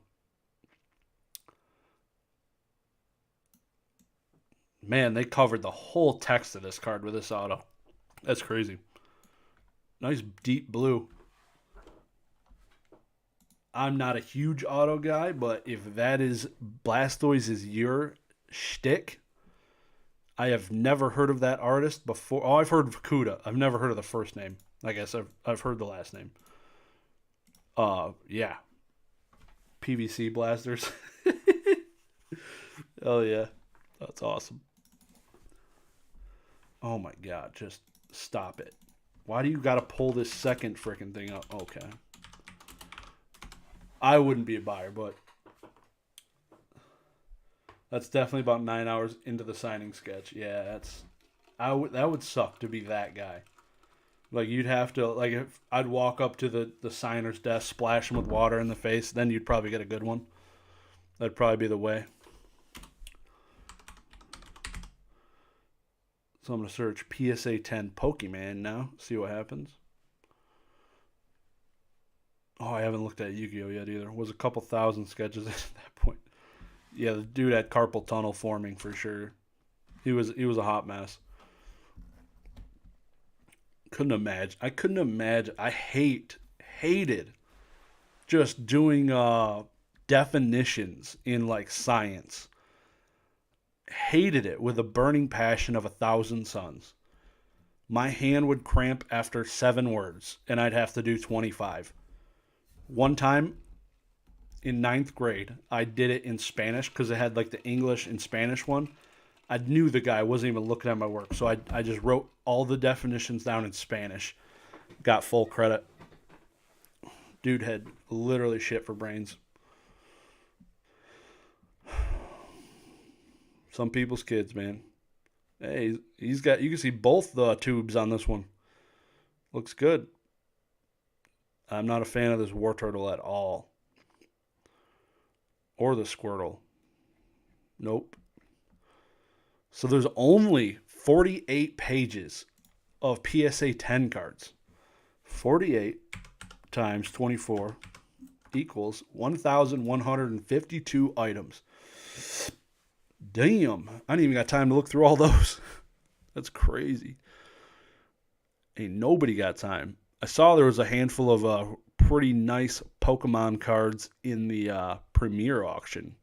Man, they covered the whole text of this card with this auto. That's crazy. Nice deep blue. I'm not a huge auto guy, but if that is Blastoise is your shtick, I have never heard of that artist before. Oh, I've heard of Kuda. I've never heard of the first name. I guess I've heard the last name. Yeah. PVC blasters. Oh yeah. That's awesome. Oh my god, just stop it. Why do you gotta pull this second freaking thing up? Okay. I wouldn't be a buyer, but that's definitely about 9 hours into the signing sketch. Yeah, that would suck to be that guy. Like you'd have to like if I'd walk up to the signer's desk, splash him with water in the face, then you'd probably get a good one. That'd probably be the way. So I'm gonna search PSA 10 Pokemon now, see what happens. Oh, I haven't looked at Yu-Gi-Oh yet either. It was a couple thousand sketches at that point. Yeah, the dude had carpal tunnel forming for sure. He was a hot mess. Couldn't imagine. I couldn't imagine. I hated just doing definitions in like science. Hated it with a burning passion of 1,000 suns. My hand would cramp after 7 words, and I'd have to do 25. One time in 9th grade, I did it in Spanish because it had like the English and Spanish one. I knew the guy wasn't even looking at my work, so I just wrote all the definitions down in Spanish. Got full credit. Dude had literally shit for brains. Some people's kids, man. Hey, he's got. You can see both the tubes on this one. Looks good. I'm not a fan of this War Turtle at all. Or the Squirtle. Nope. So there's only 48 pages of PSA 10 cards. 48 times 24 equals 1,152 items. Damn. I didn't even got time to look through all those. That's crazy. Ain't nobody got time. I saw there was a handful of pretty nice Pokemon cards in the Premier auction.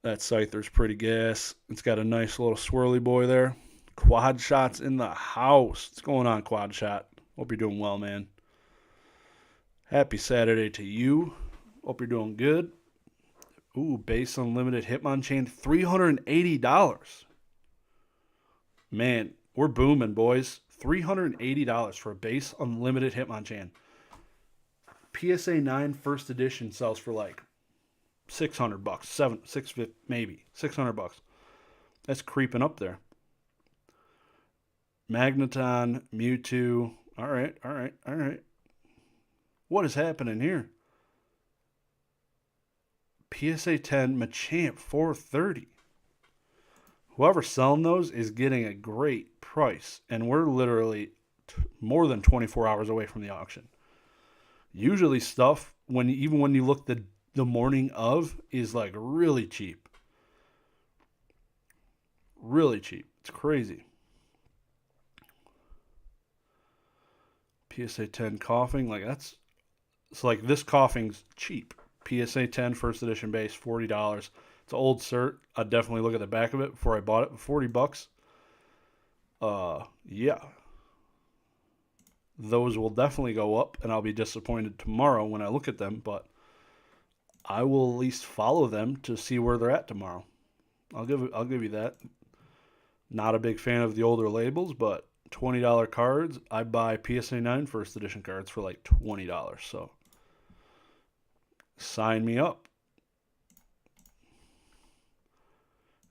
That Scyther's pretty gas. It's got a nice little swirly boy there. Quad Shot's in the house. What's going on, Quad Shot? Hope you're doing well, man. Happy Saturday to you. Hope you're doing good. Ooh, base unlimited Hitmonchan, $380. Man, we're booming, boys. $380 for a base unlimited Hitmonchan. PSA 9 first edition sells for like $600, 650 maybe $600. That's creeping up there. Magneton, Mewtwo. All right. What is happening here? PSA 10 Machamp, $430. Whoever's selling those is getting a great price, and we're literally more than 24 hours away from the auction. Usually stuff, even when you look the morning of, is like really cheap. Really cheap. It's crazy. PSA 10 coughing, it's like this coughing's cheap. PSA 10 first edition base, $40. It's an old cert. I'd definitely look at the back of it before I bought it. $40. Yeah. Those will definitely go up, and I'll be disappointed tomorrow when I look at them, but I will at least follow them to see where they're at tomorrow. I'll give you that. Not a big fan of the older labels, but $20 cards. I buy PSA 9 first edition cards for like $20, so sign me up.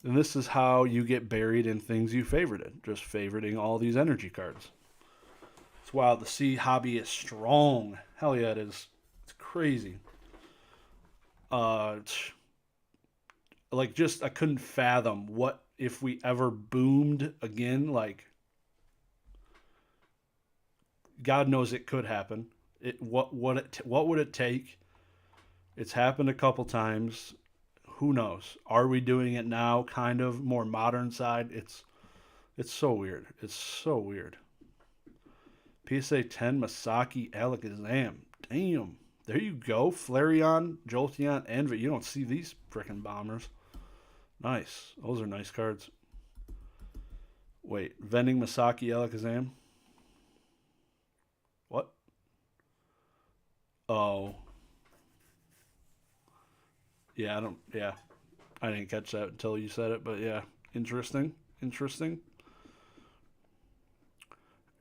And this is how you get buried in things you favorited. Just favoriting all these energy cards. It's wild to see hobby is strong. Hell yeah, it is. It's crazy. I couldn't fathom what if we ever boomed again. Like, God knows it could happen. What would it take? It's happened a couple times. Who knows? Are we doing it now? Kind of more modern side. It's so weird. It's so weird. PSA 10 Masaki Alakazam. Damn. There you go. Flareon, Jolteon, Envy. You don't see these freaking bombers. Nice. Those are nice cards. Wait. Vending Masaki Alakazam? What? Oh. Yeah, I didn't catch that until you said it, but yeah. Interesting.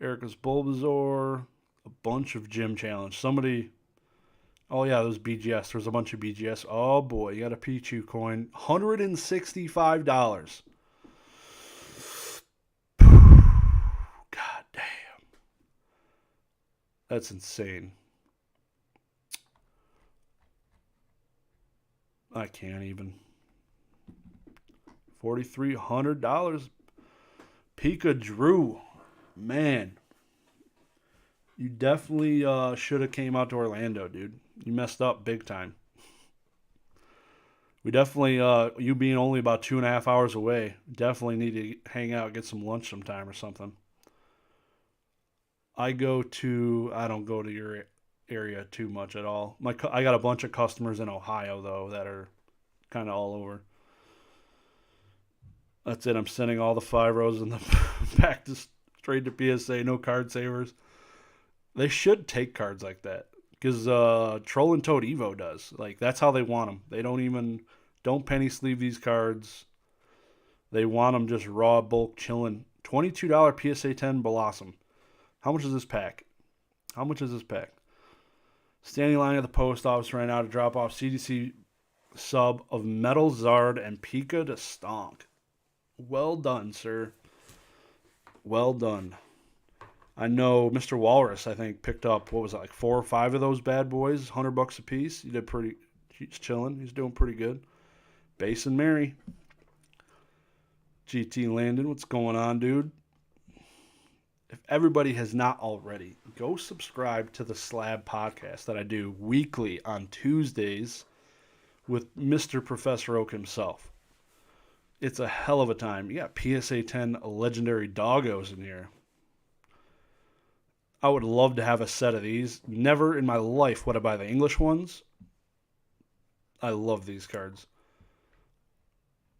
Erica's Bulbasaur. A bunch of gym challenge. Somebody... Oh, yeah, those BGS. There's a bunch of BGS. Oh, boy. You got a Pichu coin. $165. God damn. That's insane. I can't even. $4,300. Pika Drew. Man. You definitely should have came out to Orlando, dude. You messed up big time. We definitely, you being only about 2.5 hours away, definitely need to hang out, get some lunch sometime or something. I don't go to your area too much at all. I got a bunch of customers in Ohio, though, that are kind of all over. That's it. I'm sending all the 5 rows in the back to straight to PSA. No card savers. They should take cards like that because Troll and Toad Evo does. Like, that's how they want them. They don't penny sleeve these cards. They want them just raw bulk chilling. $22 PSA 10 Blossom. How much is this pack? Standing line at the post office right now to drop off CDC sub of Metal Zard and Pika to Stonk. Well done, sir. Well done. I know Mr. Walrus, I think, picked up, what was it, like 4 or 5 of those bad boys, $100 a piece. He's chilling. He's doing pretty good. Basin Mary. GT Landon, what's going on, dude? If everybody has not already, go subscribe to the Slab podcast that I do weekly on Tuesdays with Mr. Professor Oak himself. It's a hell of a time. You got PSA 10 legendary doggos in here. I would love to have a set of these. Never in my life would I buy the English ones. I love these cards.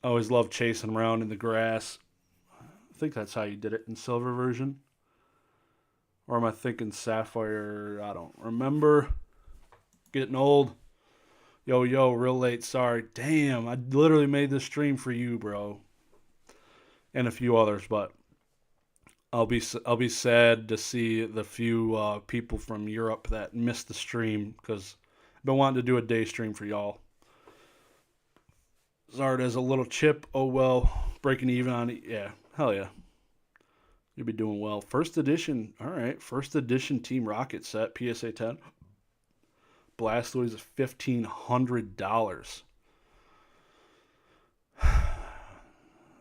I always love chasing around in the grass. I think that's how you did it in silver version. Or am I thinking sapphire? I don't remember. Getting old. Yo, real late. Sorry. Damn, I literally made this stream for you, bro. And a few others, but I'll be sad to see the few people from Europe that missed the stream because I've been wanting to do a day stream for y'all. Zard has a little chip. Oh, well. Breaking even on it. Yeah. Hell yeah. You'll be doing well. First edition. All right. First edition Team Rocket set. PSA 10. Blastoise is $1,500.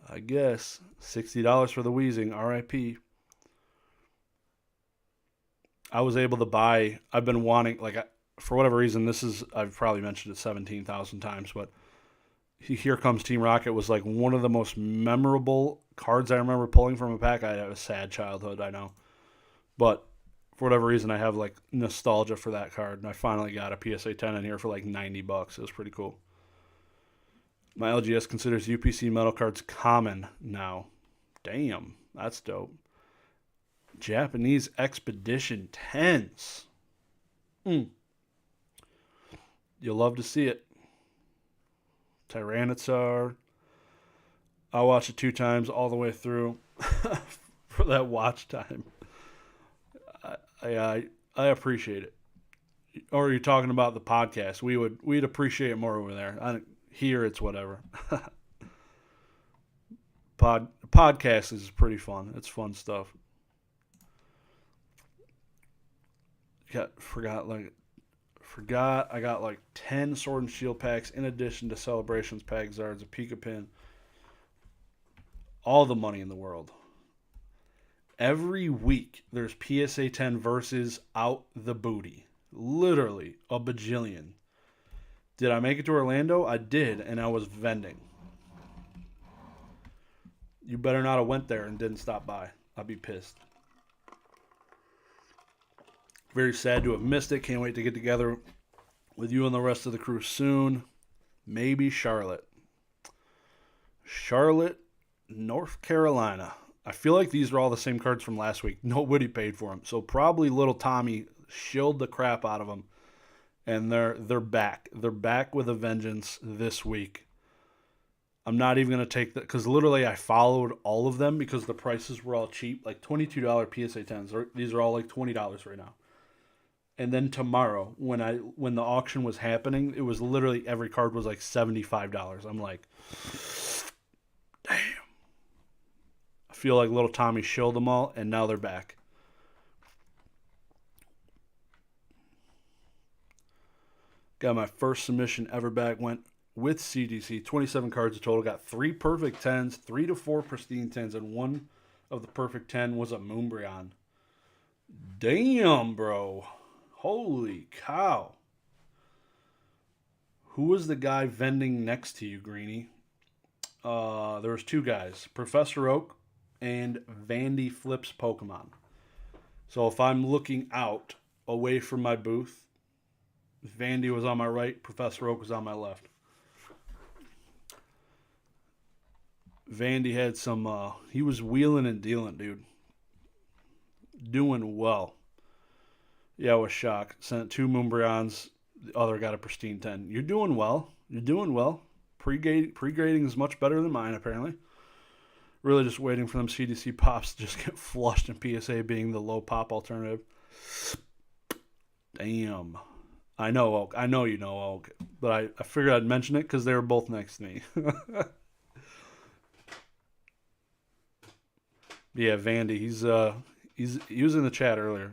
I guess. $60 for the Wheezing. RIP. I was able to buy. I've been wanting, for whatever reason, I've probably mentioned it 17,000 times, but Here Comes Team Rocket was like one of the most memorable cards I remember pulling from a pack. I had a sad childhood, I know. But for whatever reason, I have like nostalgia for that card. And I finally got a PSA 10 in here for like $90. It was pretty cool. My LGS considers UPC metal cards common now. Damn, that's dope. Japanese Expedition 10s. You'll love to see it. Tyranitar. I watched it 2 times all the way through for that watch time. I appreciate it. Or are you talking about the podcast? We'd appreciate it more over there. Here it's whatever. Podcast is pretty fun. It's fun stuff. Forgot I got like 10 Sword and Shield packs in addition to Celebrations pack, Zards, a Pika Pin. All the money in the world. Every week, there's PSA 10 versus out the booty. Literally a bajillion. Did I make it to Orlando? I did, and I was vending. You better not have went there and didn't stop by. I'd be pissed. Very sad to have missed it. Can't wait to get together with you and the rest of the crew soon. Maybe Charlotte. Charlotte, North Carolina. I feel like these are all the same cards from last week. Nobody paid for them. So probably little Tommy shilled the crap out of them. And they're back. They're back with a vengeance this week. I'm not even going to take that because literally I followed all of them because the prices were all cheap. Like $22 PSA 10s. These are all like $20 right now. And then tomorrow, when the auction was happening, it was literally every card was like $75. I'm like, damn. I feel like little Tommy shilled them all, and now they're back. Got my first submission ever back. Went with CGC. 27 cards in total. Got 3 perfect 10s, 3 to 4 pristine 10s, and one of the perfect 10 was a Moonbryon. Damn, bro. Holy cow. Who was the guy vending next to you, Greeny? There was 2 guys. Professor Oak and Vandy Flips Pokemon. So if I'm looking out away from my booth, Vandy was on my right, Professor Oak was on my left. Vandy had some, he was wheeling and dealing, dude. Doing well. Yeah, I was shocked. Sent 2 Moonbryons. The other got a pristine 10. You're doing well. You're doing well. Pre-grading is much better than mine, apparently. Really just waiting for them CDC pops to just get flushed and PSA being the low pop alternative. Damn. I know Oak. I know you know Oak. But I figured I'd mention it because they were both next to me. Yeah, Vandy. He was in the chat earlier.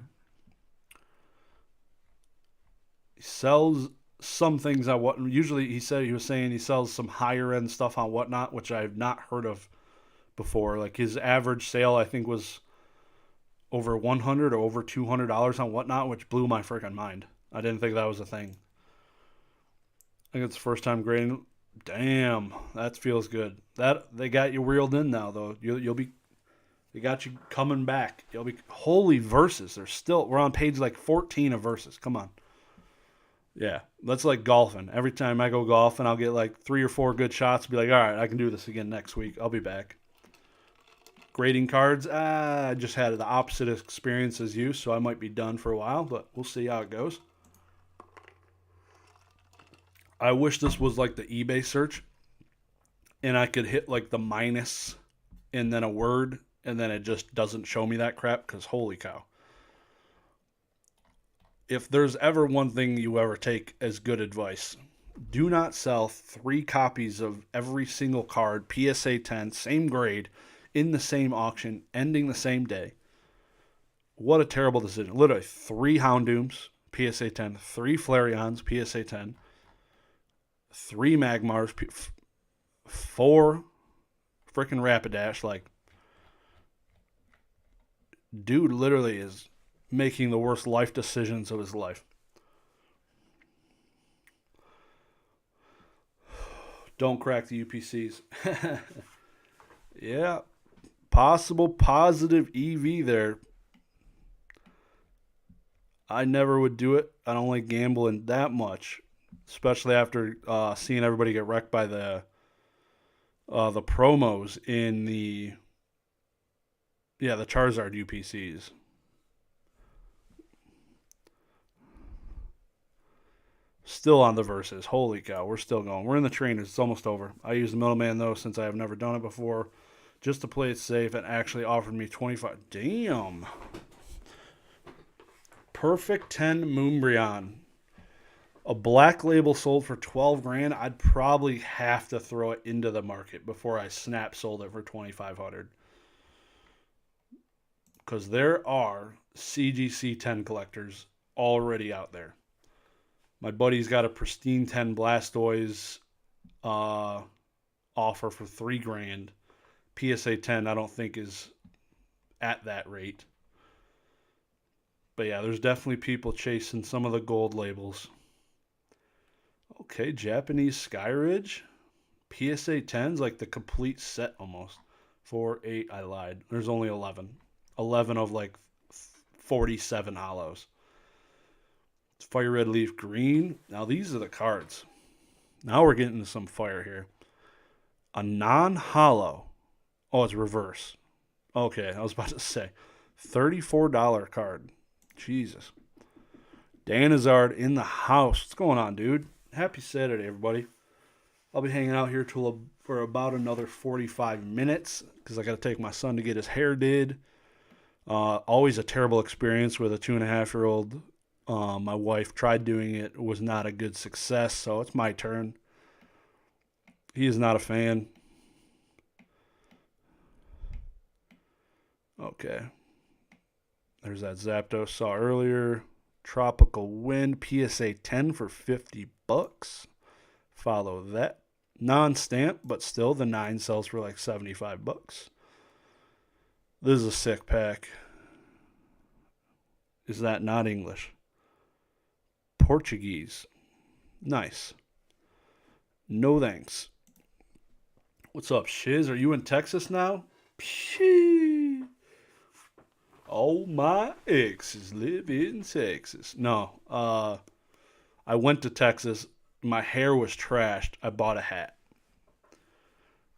He sells some things on what usually he was saying he sells some higher end stuff on Whatnot, which I've not heard of before. Like his average sale I think was over $100 or over $200 on Whatnot, which blew my freaking mind. I didn't think that was a thing. I think it's the first time grading. Damn, that feels good. That they got you reeled in now though. They got you coming back. You'll be holy verses. We're on page like 14 of verses. Come on. Yeah, that's like golfing. Every time I go golfing, I'll get like 3 or 4 good shots. Be like, all right, I can do this again next week. I'll be back. Grading cards, I just had the opposite experience as you, so I might be done for a while, but we'll see how it goes. I wish this was like the eBay search, and I could hit like the minus and then a word, and then it just doesn't show me that crap, because holy cow. If there's ever one thing you ever take as good advice, do not sell 3 copies of every single card, PSA 10, same grade, in the same auction, ending the same day. What a terrible decision. Literally 3 Houndooms, PSA 10, 3 Flareons, PSA 10, 3 Magmars, 4 freaking Rapidash. Like, dude literally is making the worst life decisions of his life. Don't crack the UPCs. Yeah. Possible positive EV there. I never would do it. I don't like gambling that much. Especially after seeing everybody get wrecked by the promos in the Charizard UPCs. Still on the verses. Holy cow, we're still going. We're in the trainers. It's almost over. I use the middleman, though, since I have never done it before, just to play it safe, and actually offered me 25. Damn. Perfect 10 Moonbryon. A black label sold for $12,000. I'd probably have to throw it into the market before I snap sold it for $2,500. Because there are CGC 10 collectors already out there. My buddy's got a pristine 10 Blastoise offer for $3,000. PSA 10 I don't think is at that rate. But yeah, there's definitely people chasing some of the gold labels. Okay, Japanese Skyridge. PSA 10s, like the complete set almost. 4, 8, I lied. There's only 11. 11 of like 47 hollows. It's Fire Red Leaf Green. Now these are the cards. Now we're getting into some fire here. A non-hollow. Oh, it's reverse. Okay, I was about to say. $34 card. Jesus. Dan Hazard in the house. What's going on, dude? Happy Saturday, everybody. I'll be hanging out here for about another 45 minutes because I got to take my son to get his hair did. Always a terrible experience with a 2.5-year-old. My wife tried doing it. It was not a good success, so it's my turn. He is not a fan. Okay. There's that Zapdos saw earlier. Tropical Wind PSA 10 for $50. Follow that. Non-stamp, but still the 9 sells for like $75. This is a sick pack. Is that not English? Portuguese. Nice. No thanks. What's up, Shiz? Are you in Texas now? Pshee. Oh, my exes live in Texas. No. I went to Texas. My hair was trashed. I bought a hat.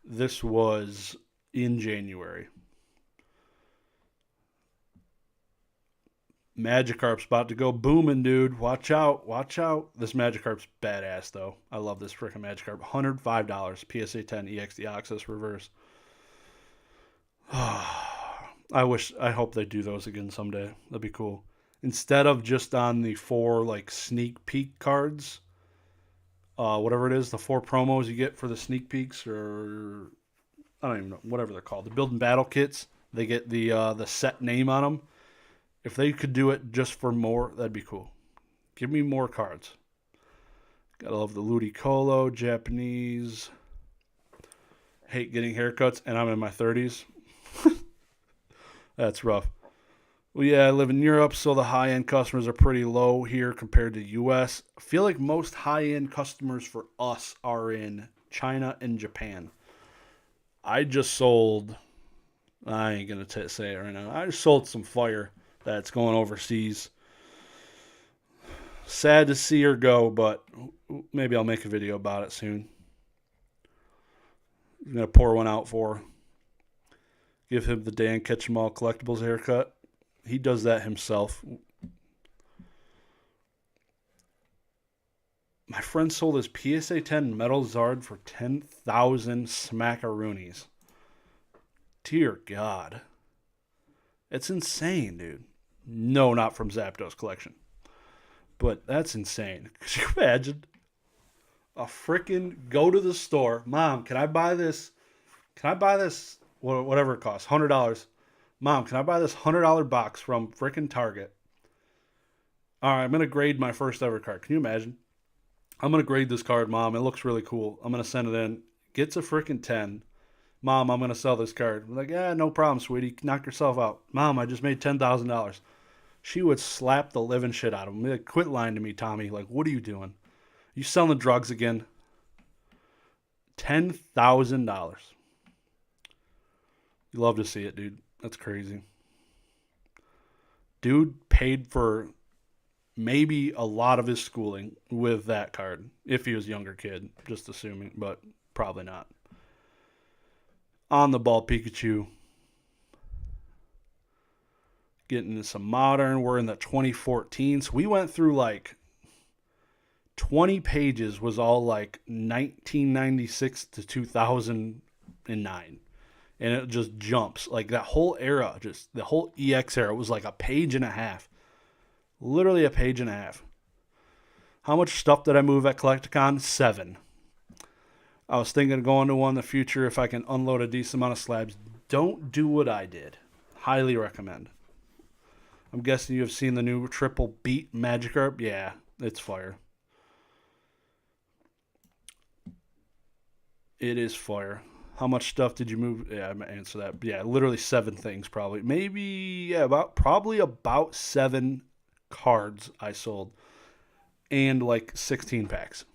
This was in January. Magikarp's about to go booming, dude. Watch out. Watch out. This Magikarp's badass, though. I love this freaking Magikarp. $105. PSA 10 EX Deoxys reverse. I hope they do those again someday. That'd be cool. Instead of just on the 4 like sneak peek cards, whatever it is, the 4 promos you get for the sneak peeks, or I don't even know, whatever they're called, the build and battle kits, they get the set name on them. If they could do it just for more, that'd be cool. Give me more cards. Gotta love the Ludicolo, Japanese. Hate getting haircuts, and I'm in my 30s. That's rough. Well, yeah, I live in Europe, so the high-end customers are pretty low here compared to U.S. I feel like most high-end customers for us are in China and Japan. I just sold, I ain't going to say it right now. I just sold some fire that's going overseas. Sad to see her go, but maybe I'll make a video about it soon. I'm going to pour one out for her. Give him the Dan Ketchum-All Collectibles haircut. He does that himself. My friend sold his PSA 10 Metal Zard for 10,000 smackaroonies. Dear God. It's insane, dude. No, not from Zapdos collection. But that's insane. Could you imagine? A freaking go to the store. Mom, can I buy this? Can I buy this? Whatever it costs. $100. Mom, can I buy this $100 box from freaking Target? All right, I'm going to grade my first ever card. Can you imagine? I'm going to grade this card, Mom. It looks really cool. I'm going to send it in. Gets a freaking 10. Mom, I'm going to sell this card. I'm like, yeah, no problem, sweetie. Knock yourself out. Mom, I just made $10,000. She would slap the living shit out of him. Like, quit lying to me, Tommy. Like, what are you doing? You selling drugs again? $10,000. You love to see it, dude. That's crazy. Dude paid for maybe a lot of his schooling with that card. If he was a younger kid, just assuming, but probably not. On the ball Pikachu. Getting into some modern. We're in the 2014. So we went through like 20 pages was all like 1996 to 2009. And it just jumps. Like that whole era, just the whole EX era was like a page and a half. Literally a page and a half. How much stuff did I move at Collecticon? 7. I was thinking of going to one in the future if I can unload a decent amount of slabs. Don't do what I did. Highly recommend. I'm guessing you have seen the new Triple Beat Magikarp. Yeah, it's fire. It is fire. How much stuff did you move? Yeah, I'm gonna answer that. Yeah, literally 7 things probably. Maybe yeah, about 7 cards I sold. And like 16 packs.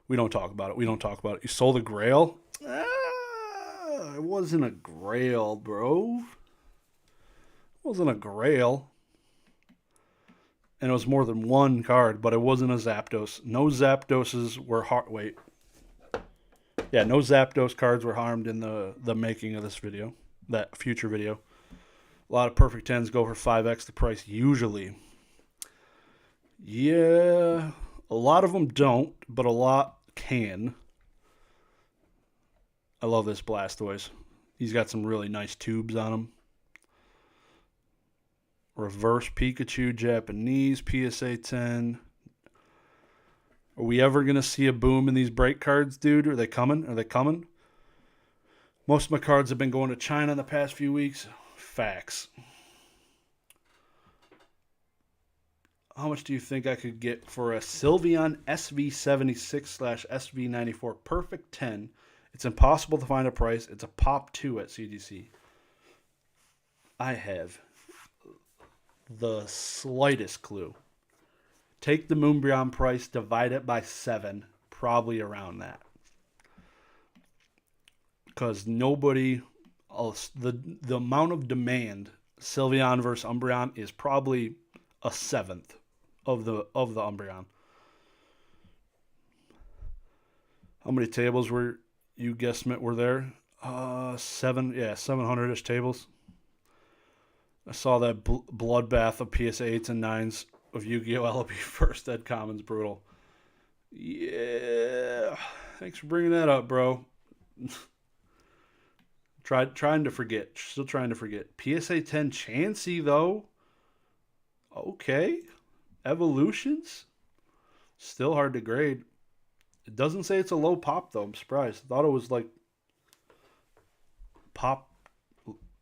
We don't talk about it. We don't talk about it. You sold a grail? It wasn't a grail, bro. It wasn't a grail. And it was more than one card, but it wasn't a Zapdos. No Zapdoses were wait. Yeah, no Zapdos cards were harmed in the making of this video. That future video. A lot of perfect 10s go for 5x the price usually. Yeah, a lot of them don't, but a lot can. I love this Blastoise. He's got some really nice tubes on him. Reverse Pikachu, Japanese, PSA 10. Are we ever going to see a boom in these break cards, dude? Are they coming? Are they coming? Most of my cards have been going to China in the past few weeks. Facts. How much do you think I could get for a Sylveon SV76/SV94 Perfect 10? It's impossible to find a price. It's a pop 2 at CDC. I have the slightest clue. Take the Moonbreon price, divide it by 7, probably around that. Because nobody else, the amount of demand Sylveon versus Umbreon is probably a 7th of the Umbreon. How many tables were you guesstimate were there? 700-ish tables. I saw that bloodbath of PSA 8s and 9s of Yu-Gi-Oh! LOP first Ed Commons brutal. Yeah. Thanks for bringing that up, bro. Trying to forget. Still trying to forget. PSA 10 Chansey, though. Okay. Evolutions. Still hard to grade. It doesn't say it's a low pop, though. I'm surprised. I thought it was like pop.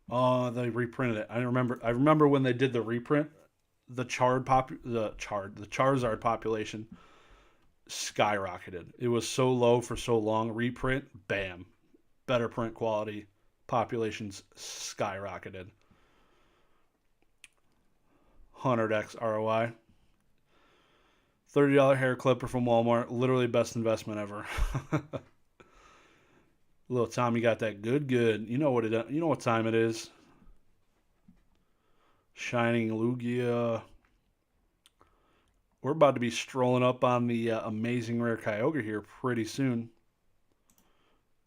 They reprinted it. I remember when they did the reprint, the Charizard population skyrocketed. It was so low for so long. Reprint, bam. Better print quality. Populations skyrocketed. 100x ROI. $30 hair clipper from Walmart. Literally best investment ever. Little Tommy got that good. You know what time it is. Shining Lugia. We're about to be strolling up on the amazing rare Kyogre here pretty soon.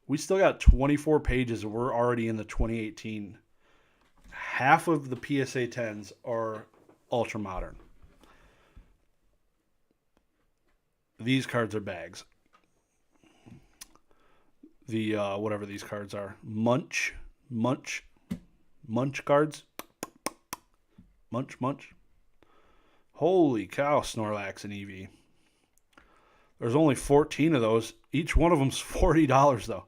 We still got 24 pages and we're already in the 2018. Half of the PSA 10s are ultra modern. These cards are bags. The whatever these cards are. Munch cards. Munch. Holy cow, Snorlax and Eevee. There's only 14 of those. Each one of them's $40 though.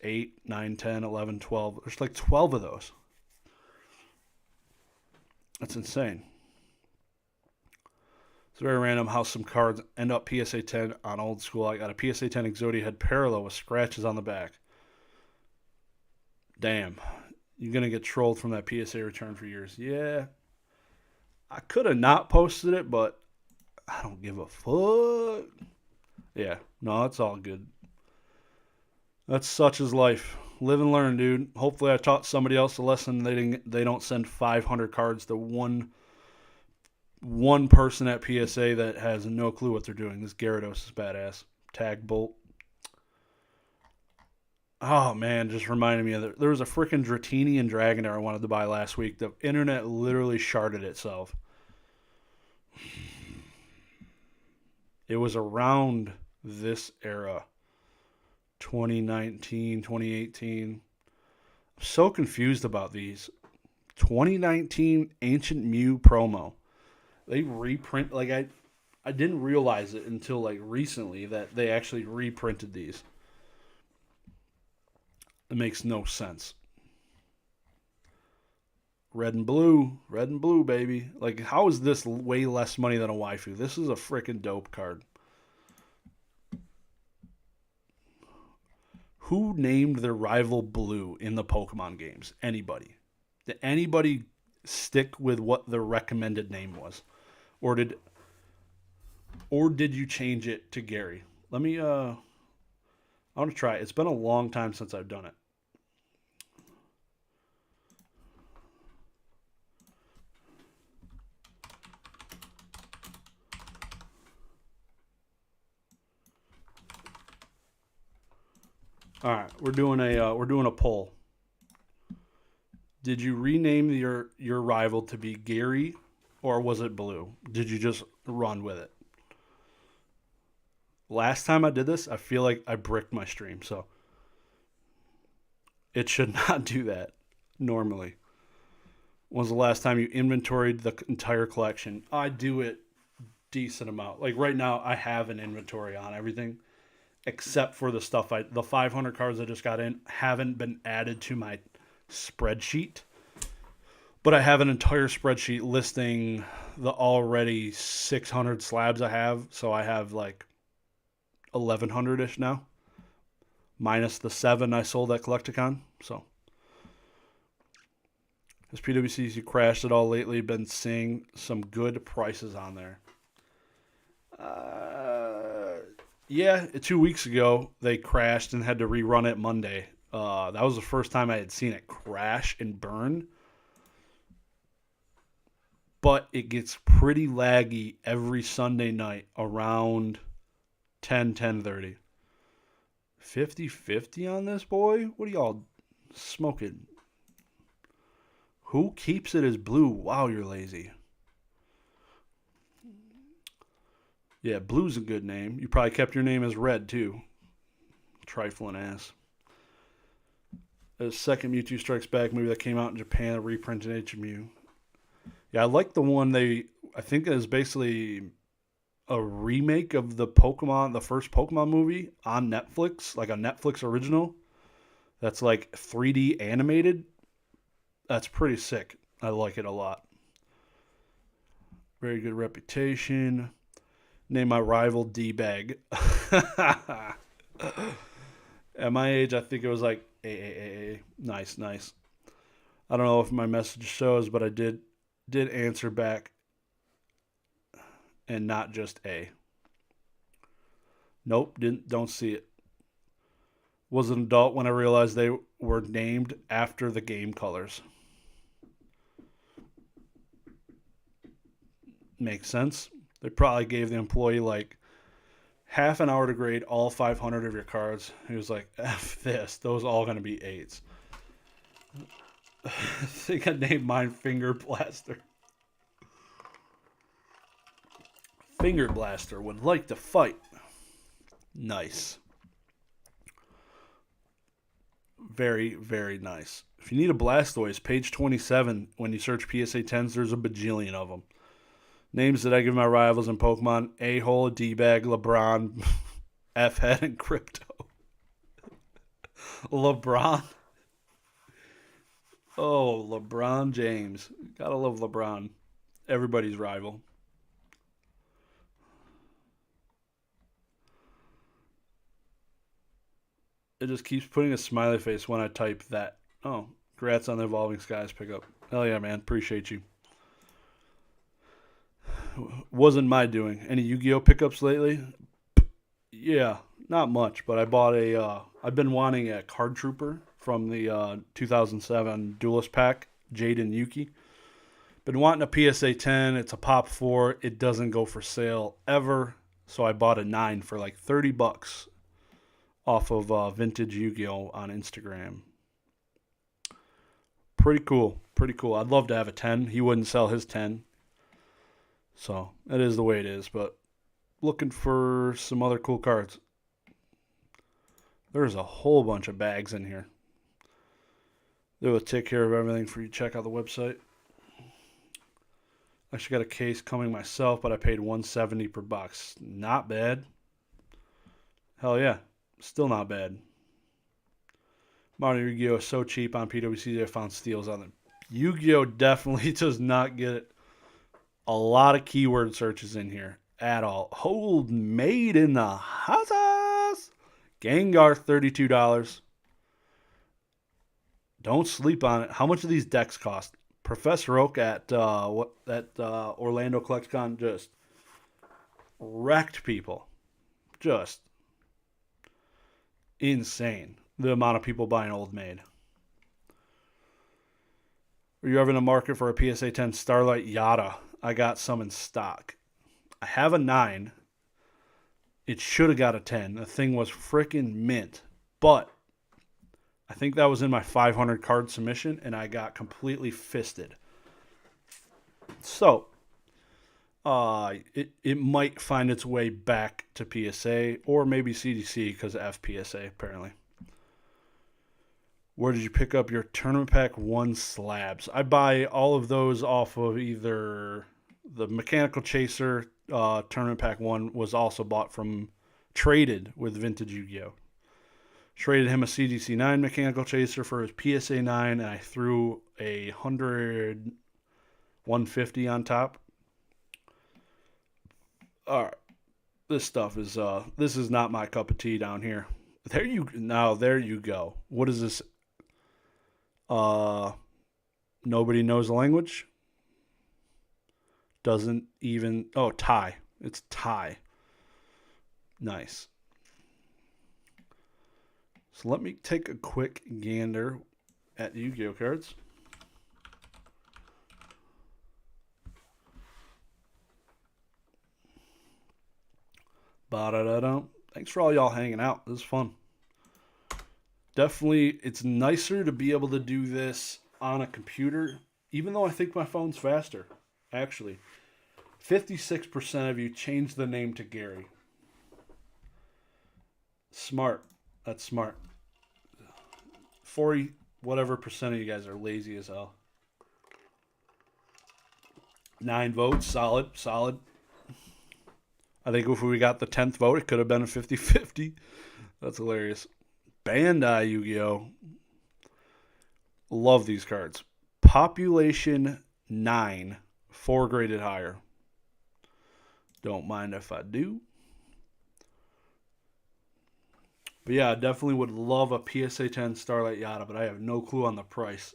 8, 9, 10, 11, 12. There's like 12 of those. That's insane. It's very random how some cards end up PSA 10 on old school. I got a PSA 10 Exodia Head Parallel with scratches on the back. Damn. You're going to get trolled from that PSA return for years. Yeah. I could have not posted it, but I don't give a fuck. Yeah. No, it's all good. That's such is life. Live and learn, dude. Hopefully I taught somebody else a lesson. They don't send 500 cards to one person at PSA that has no clue what they're doing. This Gyarados is badass. Tag Bolt. Oh, man, just reminded me of that. There was a freaking Dratini and Dragonair I wanted to buy last week. The internet literally sharded itself. It was around this era. 2019, 2018. I'm so confused about these. 2019 Ancient Mew promo. They reprint, like I didn't realize it until like recently that they actually reprinted these. It makes no sense. Red and blue, baby. Like, how is this way less money than a waifu? This is a freaking dope card. Who named their rival blue in the Pokemon games? Anybody? Did anybody stick with what the recommended name was? Or did you change it to Gary? Let me I want to try it. It's been a long time since I've done it. All right, we're doing a poll. Did you rename your rival to be Gary, or was it Blue? Did you just run with it? Last time I did this, I feel like I bricked my stream, so it should not do that normally. When was the last time you inventoried the entire collection? I do it decent amount. Like right now, I have an inventory on everything except for the stuff the 500 cards I just got in haven't been added to my spreadsheet. But I have an entire spreadsheet listing the already 600 slabs I have. So I have like 1,100-ish now. Minus the 7 I sold at Collecticon. So has PWCC crashed at all lately? Been seeing some good prices on there. Yeah, 2 weeks ago they crashed and had to rerun it Monday. That was the first time I had seen it crash and burn. But it gets pretty laggy every Sunday night around 10:30. 50-50 on this, boy? What are y'all smoking? Who keeps it as blue? Wow, you're lazy. Yeah, Blue's a good name. You probably kept your name as Red, too. Trifling ass. The second Mewtwo Strikes Back movie that came out in Japan, a reprint in HMU. Yeah, I like the one I think it is basically a remake of the first Pokemon movie on Netflix, like a Netflix original. That's like 3D animated. That's pretty sick. I like it a lot. Very good reputation. Name my rival D-Bag. At my age, I think it was like A. Nice. I don't know if my message shows, but I did answer back and not just A. Nope, don't see it. Was an adult when I realized they were named after the game colors. Makes sense. They probably gave the employee like half an hour to grade all 500 of your cards. He was like, F this. Those are all going to be 8s. I think I named mine Finger Blaster. Finger Blaster would like to fight. Nice. Very, very nice. If you need a Blastoise, page 27, when you search PSA 10s, there's a bajillion of them. Names that I give my rivals in Pokemon: A-Hole, D-Bag, LeBron, F-Head, and Crypto. LeBron. Oh, LeBron James. Gotta love LeBron. Everybody's rival. It just keeps putting a smiley face when I type that. Oh, congrats on the Evolving Skies pickup. Hell yeah, man. Appreciate you. Wasn't my doing. Any Yu-Gi-Oh pickups lately? Yeah, not much, but I bought I've been wanting a Card Trooper from the 2007 Duelist Pack, Jade and Yuki. Been wanting a PSA 10. It's a Pop 4. It doesn't go for sale ever, so I bought a 9 for like $30 off of Vintage Yu-Gi-Oh on Instagram. Pretty cool. I'd love to have a 10. He wouldn't sell his 10. So, it is the way it is, but looking for some other cool cards. There's a whole bunch of bags in here. They will take care of everything for you. Check out the website. Actually got a case coming myself, but I paid $170 per box. Not bad. Hell yeah. Still not bad. Modern Yu-Gi-Oh! Is so cheap on PWCC, I found steals on them. Yu-Gi-Oh! Definitely does not get a lot of keyword searches in here at all. Hold made in the hot sauce. Gengar, $32. Don't sleep on it. How much do these decks cost? Professor Oak at Orlando CollectCon just wrecked people. Just insane. The amount of people buying Old Maid. Are you ever in the market for a PSA 10 Starlight Yada? I got some in stock. I have a 9. It should have got a 10. The thing was freaking mint. But I think that was in my 500 card submission, and I got completely fisted. So, it might find its way back to PSA or maybe CDC because of FPSA, apparently. Where did you pick up your Tournament Pack 1 slabs? I buy all of those off of either the Mechanical Chaser Tournament Pack 1 was also bought from, traded with Vintage Yu-Gi-Oh! Traded him a CDC 9 Mechanical Chaser for his PSA 9, and I threw a 150 on top. All right. This stuff is, this is not my cup of tea down here. There you go. What is this? Nobody knows the language. Doesn't even, Thai. It's Thai. Nice. So let me take a quick gander at Yu-Gi-Oh cards. Ba-da-da-da. Thanks for all y'all hanging out. This is fun. Definitely, it's nicer to be able to do this on a computer, even though I think my phone's faster. Actually, 56% of you changed the name to Gary. Smart. That's smart. 40 whatever percent of you guys are lazy as hell. 9 votes. Solid. I think if we got the 10th vote, it could have been a 50-50. That's hilarious. Bandai Yu-Gi-Oh! Love these cards. Population 9. 4 graded higher. Don't mind if I do. But yeah, I definitely would love a PSA 10 Starlight Yada, but I have no clue on the price.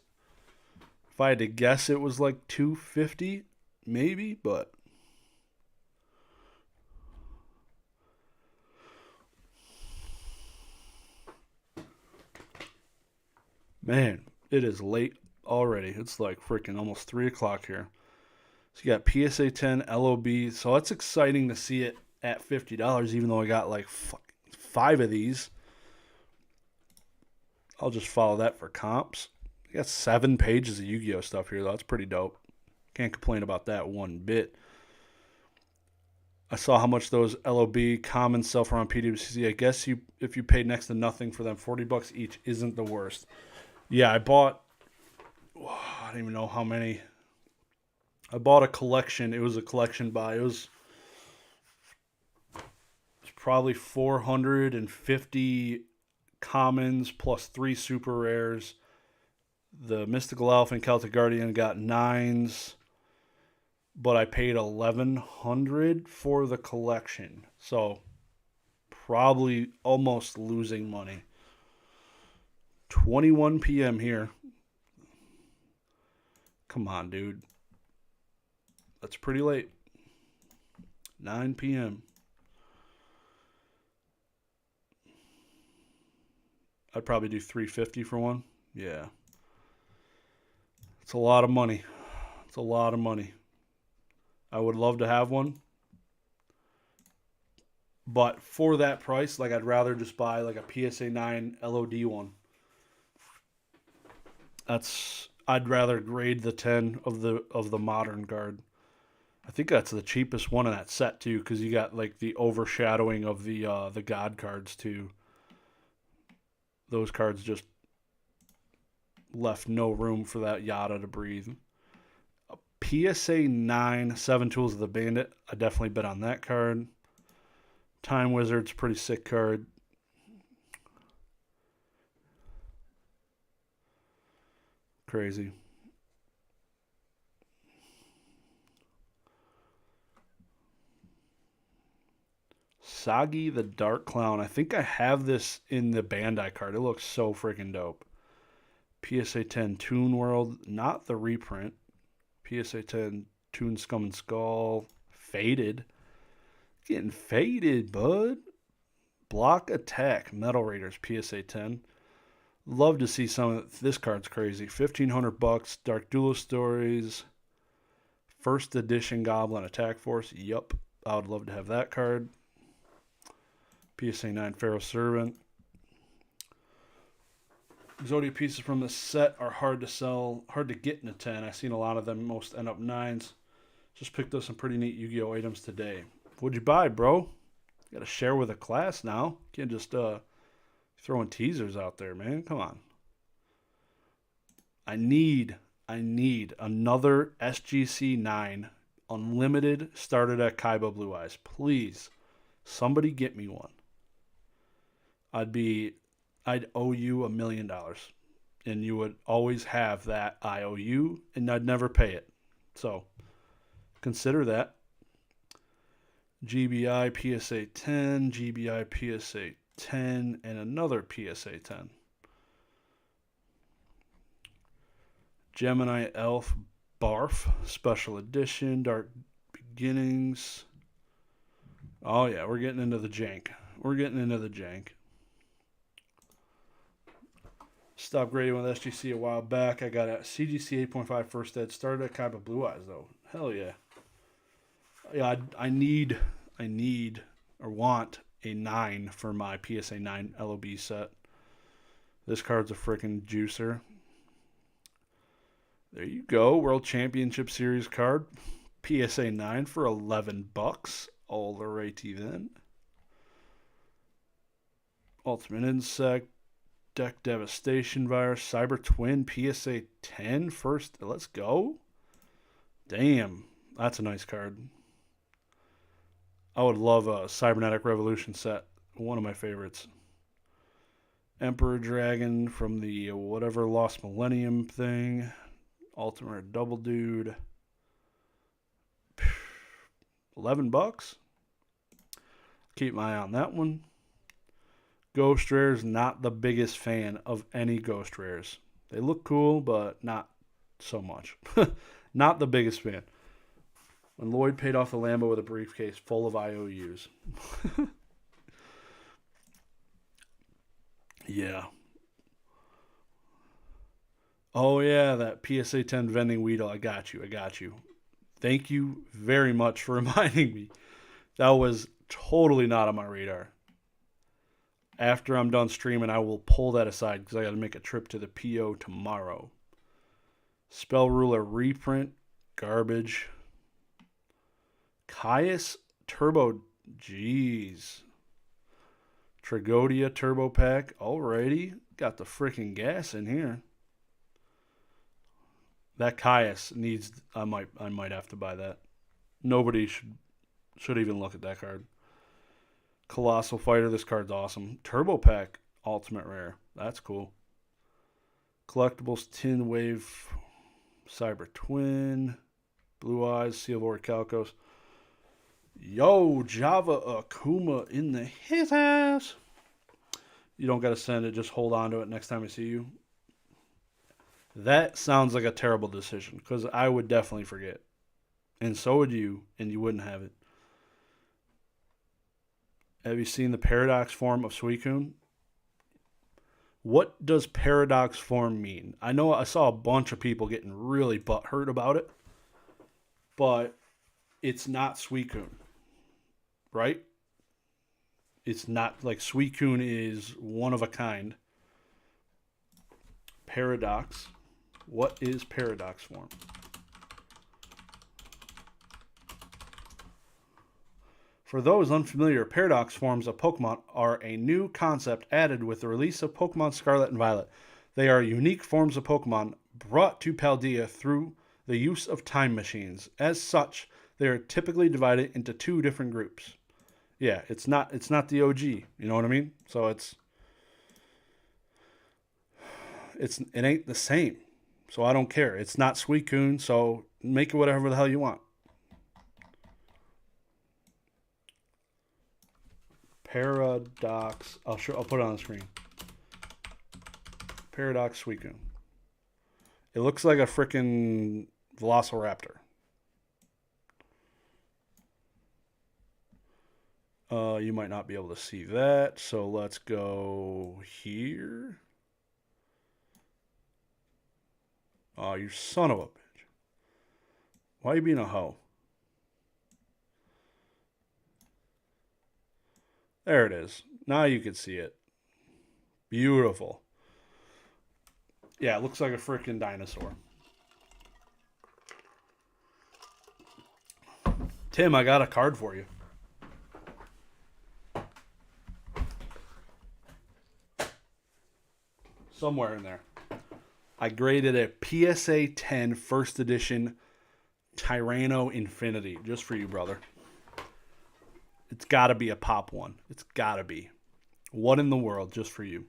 If I had to guess, it was like $250, maybe, but man, it is late already. It's like freaking almost 3 o'clock here. So you got PSA 10 LOB. So it's exciting to see it at $50, even though I got like 5 of these. I'll just follow that for comps. I got 7 pages of Yu-Gi-Oh stuff here, though. That's pretty dope. Can't complain about that one bit. I saw how much those LOB commons sell for on PWCC. I guess if you paid next to nothing for them, $40 each isn't the worst. Yeah, I bought, I don't even know how many. I bought a collection. It was a collection buy. It was probably 450 commons plus 3 super rares. The Mystical Elf and Celtic Guardian got 9s, but I paid $1,100 for the collection. So probably almost losing money. 21 p.m. here. Come on, dude. That's pretty late. 9 p.m. I'd probably do $350 for one. Yeah. It's a lot of money. It's a lot of money. I would love to have one. But for that price, like I'd rather just buy like a PSA 9 LOD one. I'd rather grade the 10 of the modern guard. I think that's the cheapest one in that set too, because you got like the overshadowing of the God cards too. Those cards just left no room for that Yada to breathe. A PSA 9 7 Tools of the Bandit. I definitely bet on that card. Time Wizard's pretty sick card. Crazy. Soggy the Dark Clown. I think I have this in the Bandai card. It looks so freaking dope. PSA 10 Toon World, not the reprint. PSA 10 Toon Scum and Skull, faded. Getting faded, bud. Block Attack, Metal Raiders, PSA 10. Love to see some of this card's crazy. $1,500. Dark Duelist Stories. First edition Goblin Attack Force. Yup. I would love to have that card. PSA 9 Pharaoh Servant. Exodia pieces from the set are hard to sell, hard to get in a 10. I've seen a lot of them. Most end up 9s. Just picked up some pretty neat Yu-Gi-Oh items today. What'd you buy, bro? You gotta share with a class now. Can't just throwing teasers out there, man. Come on. I need another SGC 9 unlimited starter deck Kaiba Blue Eyes. Please. Somebody get me one. I'd owe you $1 million. And you would always have that IOU, and I'd never pay it. So, consider that. GBI PSA 10, GBI PSA 10, and another PSA 10. Gemini Elf Barf, Special Edition, Dark Beginnings. Oh, yeah, we're getting into the jank. Stopped grading with SGC a while back. I got a CGC 8.5 first ed. Started at Kaiba Blue Eyes, though. Hell yeah. Yeah, I need or want a 9 for my PSA 9 LOB set. This card's a freaking juicer. There you go. World Championship Series card. PSA 9 for $11. Alrighty then. Ultimate Insect. Deck Devastation Virus. Cyber Twin. PSA 10 first. Let's go. Damn. That's a nice card. I would love a Cybernetic Revolution set. One of my favorites. Emperor Dragon from the whatever Lost Millennium thing. Ultimate Double Dude. $11. Keep my eye on that one. Ghost Rares, not the biggest fan of any Ghost Rares. They look cool, but not so much. Not the biggest fan. When Lloyd paid off the Lambo with a briefcase full of IOUs. Yeah. Oh, yeah, that PSA 10 vending Weedle. I got you. Thank you very much for reminding me. That was totally not on my radar. After I'm done streaming, I will pull that aside because I got to make a trip to the PO tomorrow. Spell Ruler reprint. Garbage. Caius Turbo. Jeez. Tragodia Turbo Pack. Alrighty. Got the freaking gas in here. That Caius needs... I might have to buy that. Nobody should even look at that card. Colossal Fighter. This card's awesome. Turbo Pack. Ultimate Rare. That's cool. Collectibles. Tin Wave. Cyber Twin. Blue Eyes. Seal Void Calcos. Yo, Java Akuma in the his ass. You don't got to send it. Just hold on to it next time I see you. That sounds like a terrible decision because I would definitely forget. And so would you, and you wouldn't have it. Have you seen the paradox form of Suicune? What does paradox form mean? I know I saw a bunch of people getting really butthurt about it, but it's not Suicune, right? It's not like Suicune is one of a kind. Paradox. What is paradox form? For those unfamiliar, paradox forms of Pokemon are a new concept added with the release of Pokemon Scarlet and Violet. They are unique forms of Pokemon brought to Paldea through the use of time machines. As such, they are typically divided into two different groups. Yeah, it's not the OG. You know what I mean? So it ain't the same. So I don't care. It's not Suicune, so make it whatever the hell you want. Paradox. I'll put it on the screen. Paradox Suicune. It looks like a freaking Velociraptor. You might not be able to see that, so let's go here. Oh, you son of a bitch. Why are you being a hoe? There it is. Now you can see it. Beautiful. Yeah, it looks like a freaking dinosaur. Tim, I got a card for you. Somewhere in there. I graded a PSA 10 first edition Tyranno Infinity just for you, brother. It's got to be a pop one. It's got to be. What in the world just for you?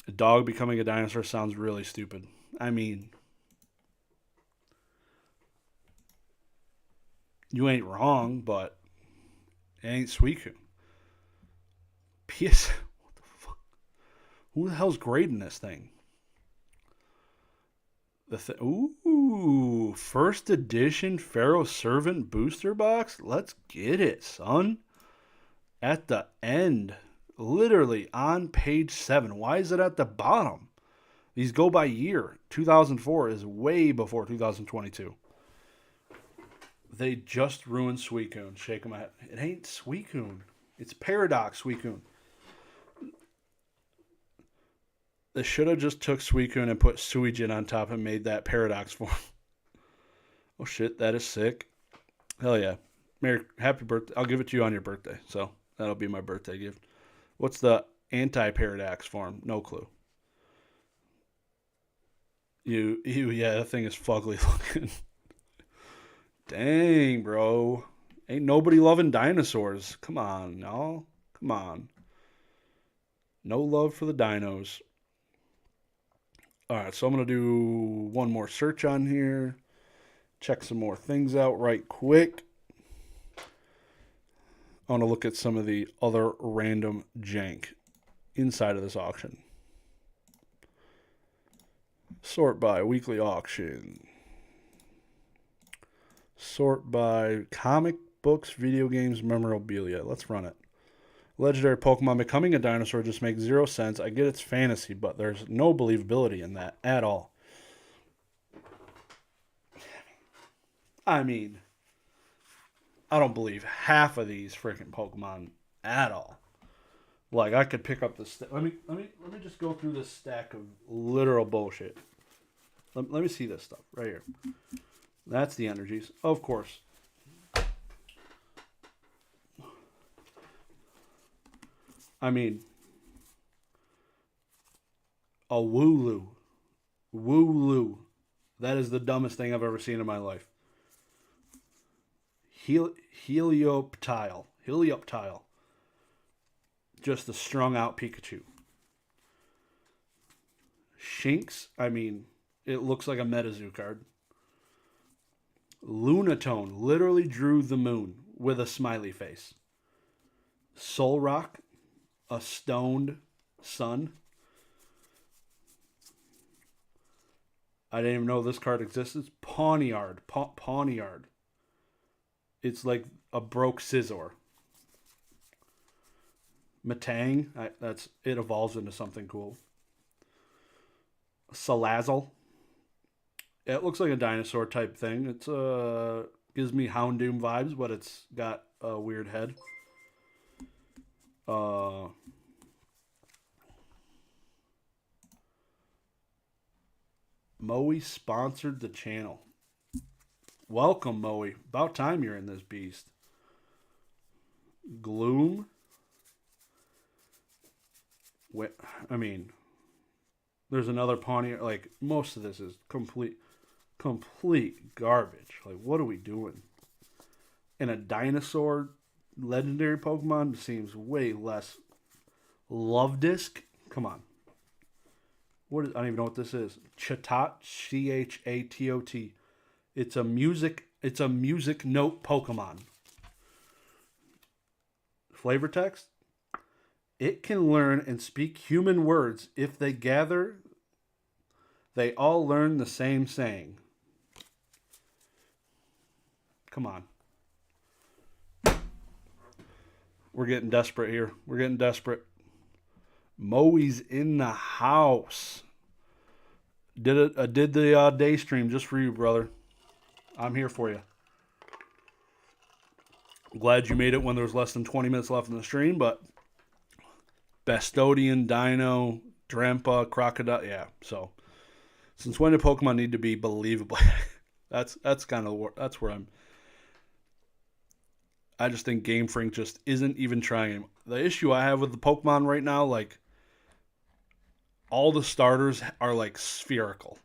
A dog becoming a dinosaur sounds really stupid. I mean, you ain't wrong, but it ain't Suicune. PS... What the fuck? Who the hell's grading this thing? Ooh, first edition Pharaoh Servant booster box. Let's get it, son. At the end, literally on page 7. Why is it at the bottom? These go by year. 2004 is way before 2022. They just ruined Suicune. Shaking my head. It ain't Suicune. It's Paradox Suicune. They should have just took Suicune and put Suijin on top and made that Paradox form. Oh shit, that is sick. Hell yeah. Happy birthday. I'll give it to you on your birthday. So that'll be my birthday gift. What's the anti-Paradox form? No clue. Yeah, that thing is fugly looking. Dang, bro. Ain't nobody loving dinosaurs. Come on, y'all. Come on. No love for the dinos. All right, so I'm going to do one more search on here. Check some more things out right quick. I want to look at some of the other random jank inside of this auction. Sort by weekly auction. Sort by comic books, video games, memorabilia. Let's run it. Legendary Pokemon becoming a dinosaur just makes 0 sense. I get it's fantasy, but there's no believability in that at all. I mean, I don't believe half of these freaking Pokemon at all. Like, I could pick up this. Let me just go through this stack of literal bullshit. Let me see this stuff right here. That's the energies, of course. I mean, a Wooloo. Wooloo. That is the dumbest thing I've ever seen in my life. Helioptile. Just a strung out Pikachu. Shinx. I mean, it looks like a Metazoo card. Lunatone. Literally drew the moon with a smiley face. Solrock. A stoned sun. I didn't even know this card existed. Pawniard. Pawniard. It's like a broke Scizor. Matang. It evolves into something cool. Salazzle. It looks like a dinosaur type thing. It's gives me Houndoom vibes, but it's got a weird head. Moe sponsored the channel. Welcome, Moe. About time you're in this beast. Gloom. I mean, there's another Pawnee. Like, most of this is complete garbage. Like, what are we doing? And a dinosaur legendary Pokemon seems way less. Love Disc? Come on. I don't even know what this is. Chatot, Chatot. It's a music note Pokemon. Flavor text. It can learn and speak human words. If they gather, they all learn the same saying. Come on. We're getting desperate here. We're getting desperate. Moe's in the house. Did the day stream just for you, brother. I'm here for you. Glad you made it when there was less than 20 minutes left in the stream, but Bastodian, Dino, Drampa, Crocodile, yeah. So, since when did Pokemon need to be believable? that's kind of that's where I'm. I just think Game Freak just isn't even trying. The issue I have with the Pokemon right now, like, all the starters are like spherical,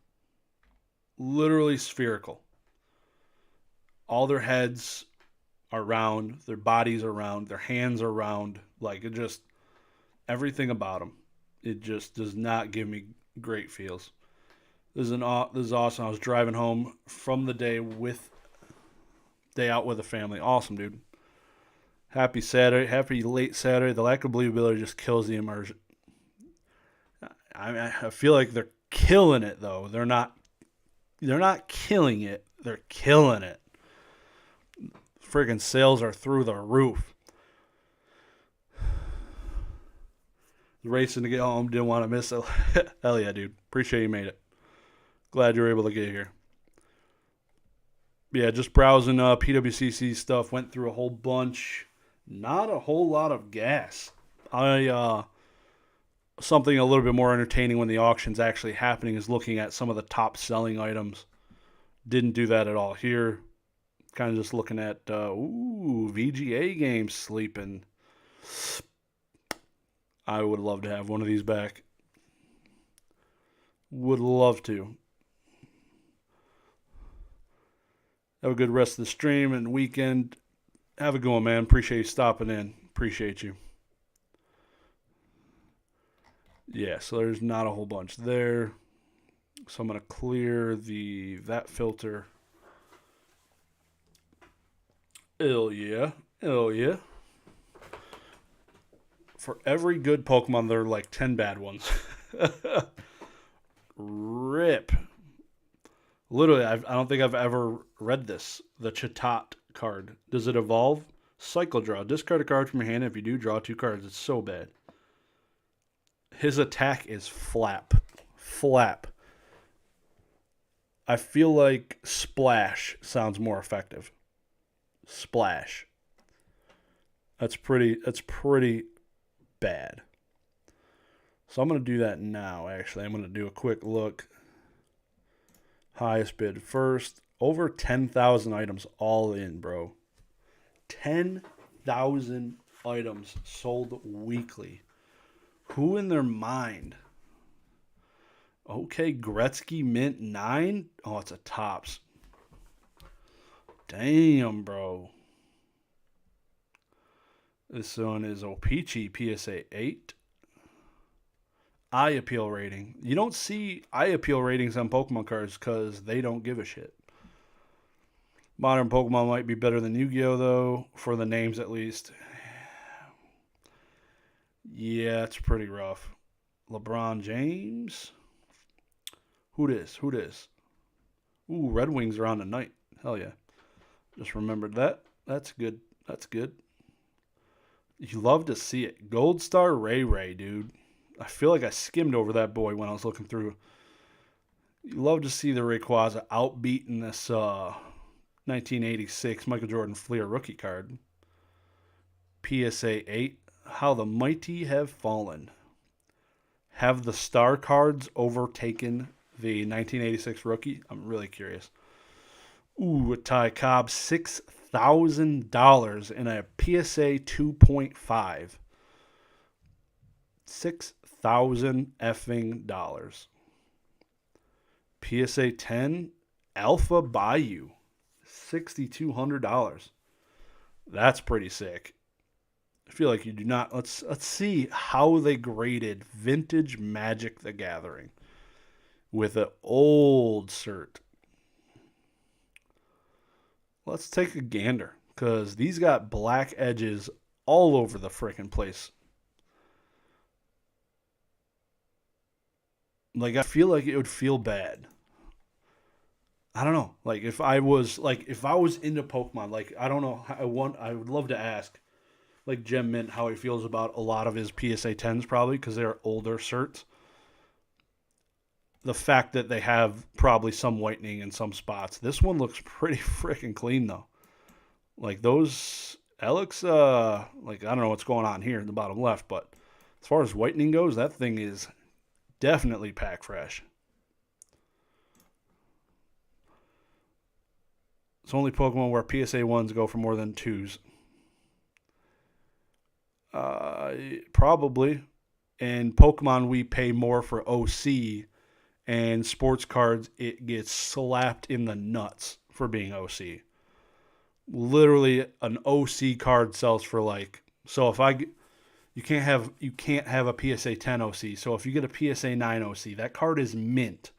literally spherical. All their heads are round, their bodies are round, their hands are round. Like, it just, everything about them, it just does not give me great feels. This is awesome. I was driving home from the day out with the family. Awesome, dude. Happy Saturday, happy late Saturday. The lack of believability just kills the immersion. I feel like they're killing it though. They're not killing it. They're killing it. Friggin' sales are through the roof. Racing to get home, didn't want to miss it. Hell yeah, dude. Appreciate you made it. Glad you were able to get here. Yeah, just browsing PWCC stuff. Went through a whole bunch. Not a whole lot of gas. Something a little bit more entertaining when the auction's actually happening is looking at some of the top selling items. Didn't do that at all here. Kind of just looking at, VGA games sleeping. I would love to have one of these back. Would love to. Have a good rest of the stream and weekend. Have a good one, man. Appreciate you stopping in. Appreciate you. Yeah, so there's not a whole bunch there. So I'm going to clear that filter. Hell yeah. Hell yeah. For every good Pokemon, there are like 10 bad ones. Rip. Literally, I don't think I've ever read this. The Chatot card. Does it evolve? Cycle draw. Discard a card from your hand. If you do, draw 2 cards. It's so bad. His attack is flap. Flap. I feel like splash sounds more effective. Splash. That's pretty bad. So I'm going to do that now, actually. I'm going to do a quick look. Highest bid first. Over 10,000 items all in, bro. 10,000 items sold weekly. Who in their mind? Okay, Gretzky Mint 9. Oh, it's a Topps. Damn, bro. This one is O-Pee-Chee PSA 8. Eye appeal rating. You don't see eye appeal ratings on Pokemon cards because they don't give a shit. Modern Pokemon might be better than Yu-Gi-Oh, though, for the names at least. Yeah, it's pretty rough. LeBron James. Who this? Ooh, Red Wings are on tonight. Hell yeah. Just remembered that. That's good. You love to see it. Gold Star Ray, dude. I feel like I skimmed over that boy when I was looking through. You love to see the Rayquaza outbeating this 1986 Michael Jordan Fleer rookie card. PSA 8. How the mighty have fallen. Have the star cards overtaken the 1986 rookie? I'm really curious. Ooh, a Ty Cobb, $6,000 in a PSA 2.5. $6,000 effing dollars. PSA 10, Alpha Bayou, $6,200. That's pretty sick. I feel like you do not. Let's see how they graded Vintage Magic the Gathering with an old cert. Let's take a gander because these got black edges all over the freaking place. Like, I feel like it would feel bad. I don't know. Like, if I was into Pokemon, like, I don't know. I would love to ask, like, Gem Mint how he feels about a lot of his PSA 10s, probably because they're older certs. The fact that they have probably some whitening in some spots. This one looks pretty freaking clean, though. Like, those Alex, like, I don't know what's going on here in the bottom left, but as far as whitening goes, that thing is definitely pack fresh. It's only Pokemon where PSA 1s go for more than 2s. Probably. And Pokemon, we pay more for OC, and sports cards, it gets slapped in the nuts for being OC. Literally, an OC card sells for like, so if you can't have a PSA 10 OC. So if you get a PSA 9 OC, that card is mint,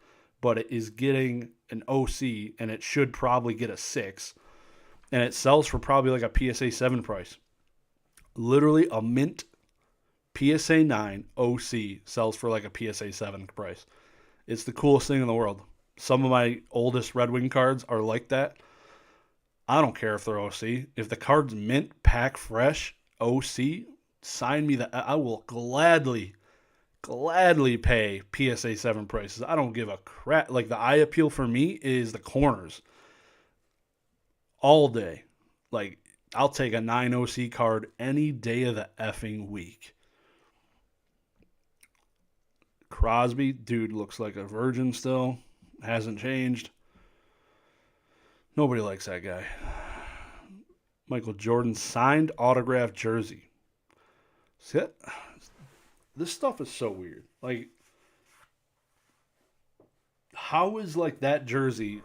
but it is getting an OC, and it should probably get a 6, and it sells for probably like a PSA 7 price. Literally, a mint PSA 9 OC sells for like a PSA 7 price. It's the coolest thing in the world. Some of my oldest Red Wing cards are like that. I don't care if they're OC. If the card's mint, pack fresh, OC, sign me that. I will gladly pay PSA 7 prices. I don't give a crap. Like, the eye appeal for me is the corners. All day. Like, I'll take a 9 OC card any day of the effing week. Crosby, dude, looks like a virgin still. Hasn't changed. Nobody likes that guy. Michael Jordan signed autographed jersey. See that? This stuff is so weird. Like, how is like that jersey?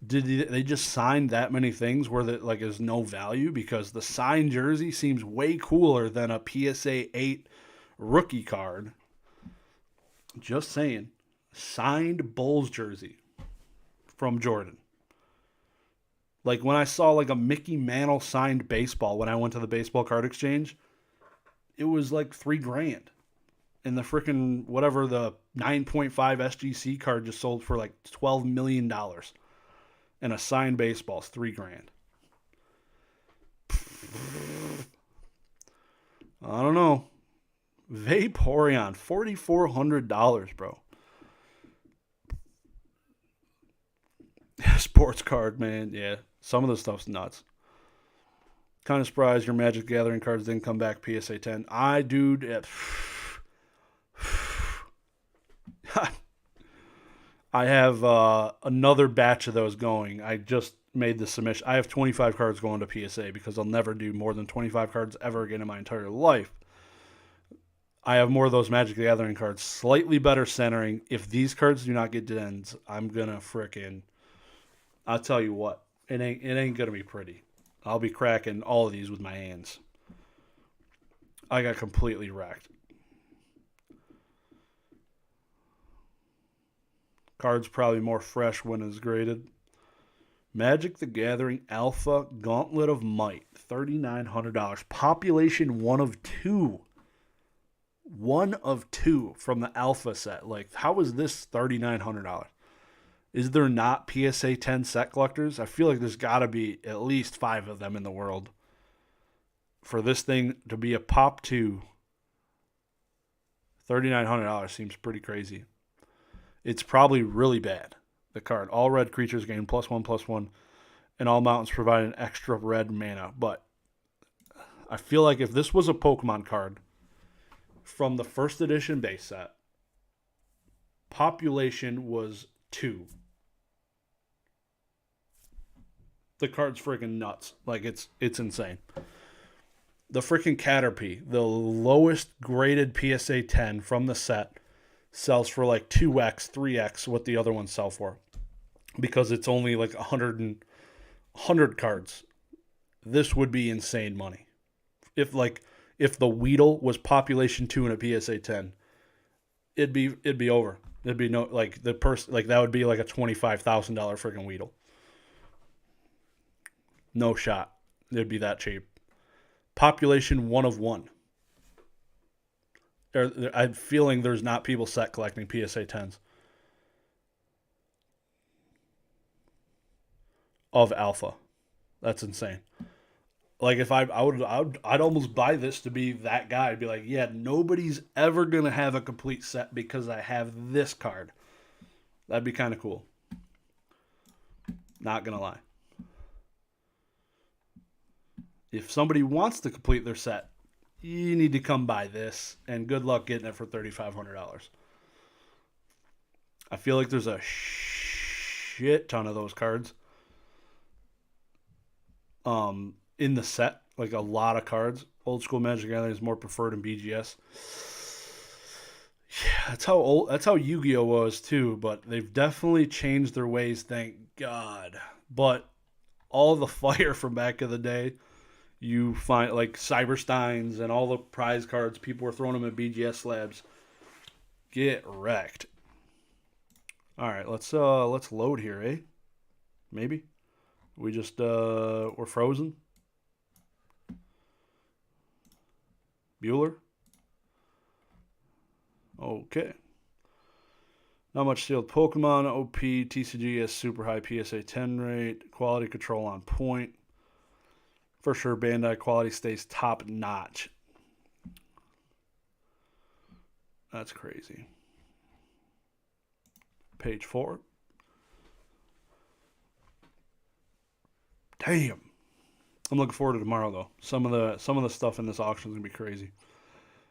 Did they just sign that many things where that like is no value? Because the signed jersey seems way cooler than a PSA 8 rookie card. Just saying. Signed Bulls jersey from Jordan. Like, when I saw like a Mickey Mantle signed baseball when I went to the baseball card exchange, it was like $3,000. And the freaking whatever the 9.5 SGC card just sold for like $12 million. And a signed baseball is $3,000. I don't know. Vaporeon, $4,400, bro. Sports card, man. Yeah, some of the stuff's nuts. Kind of surprised your Magic Gathering cards didn't come back PSA 10. I have another batch of those going. I just made the submission. I have 25 cards going to PSA because I'll never do more than 25 cards ever again in my entire life. I have more of those Magic the Gathering cards. Slightly better centering. If these cards do not get dens, I'm going to frickin'... I'll tell you what. It ain't going to be pretty. I'll be cracking all of these with my hands. I got completely wrecked. Card's probably more fresh when it's graded. Magic the Gathering Alpha Gauntlet of Might. $3,900. Population 1 of 2. 1 of 2 from the Alpha set. Like, how is this $3,900? Is there not PSA 10 set collectors? I feel like there's got to be at least 5 of them in the world. For this thing to be a Pop 2, $3,900 seems pretty crazy. It's probably really bad, the card. All red creatures gain +1/+1, and all mountains provide an extra red mana. But I feel like if this was a Pokemon card from the first edition base set, population was 2. The card's freaking nuts. Like, it's insane. The freaking Caterpie, the lowest graded PSA 10 from the set, sells for like 2x, 3x what the other ones sell for. Because it's only like 100 cards. This would be insane money. If the Weedle was population 2 in a PSA 10, it'd be over. It'd be no, like, the person, like, that would be like a $25,000 freaking Weedle. No shot. It'd be that cheap. population 1 of 1. I'm feeling there's not people set collecting PSA 10s of alpha. That's insane. Like if I'd almost buy this to be that guy. I'd be like, yeah, nobody's ever gonna have a complete set because I have this card. That'd be kind of cool. Not gonna lie. If somebody wants to complete their set, you need to come buy this, and good luck getting it for $3,500. I feel like there's a shit ton of those cards. In the set, like a lot of cards. Old school Magic Gathering is more preferred in BGS. Yeah, that's how Yu-Gi-Oh was too, but they've definitely changed their ways, thank God. But all the fire from back in the day, you find like Cybersteins and all the prize cards, people were throwing them at BGS slabs. Get wrecked. All right, let's load here, eh? Maybe we just we're frozen. Bueller. Okay. Not much sealed Pokemon. OP. TCG has super high PSA 10 rate. Quality control on point. For sure, Bandai quality stays top notch. That's crazy. Page 4. Damn. I'm looking forward to tomorrow though. Some of the stuff in this auction is gonna be crazy.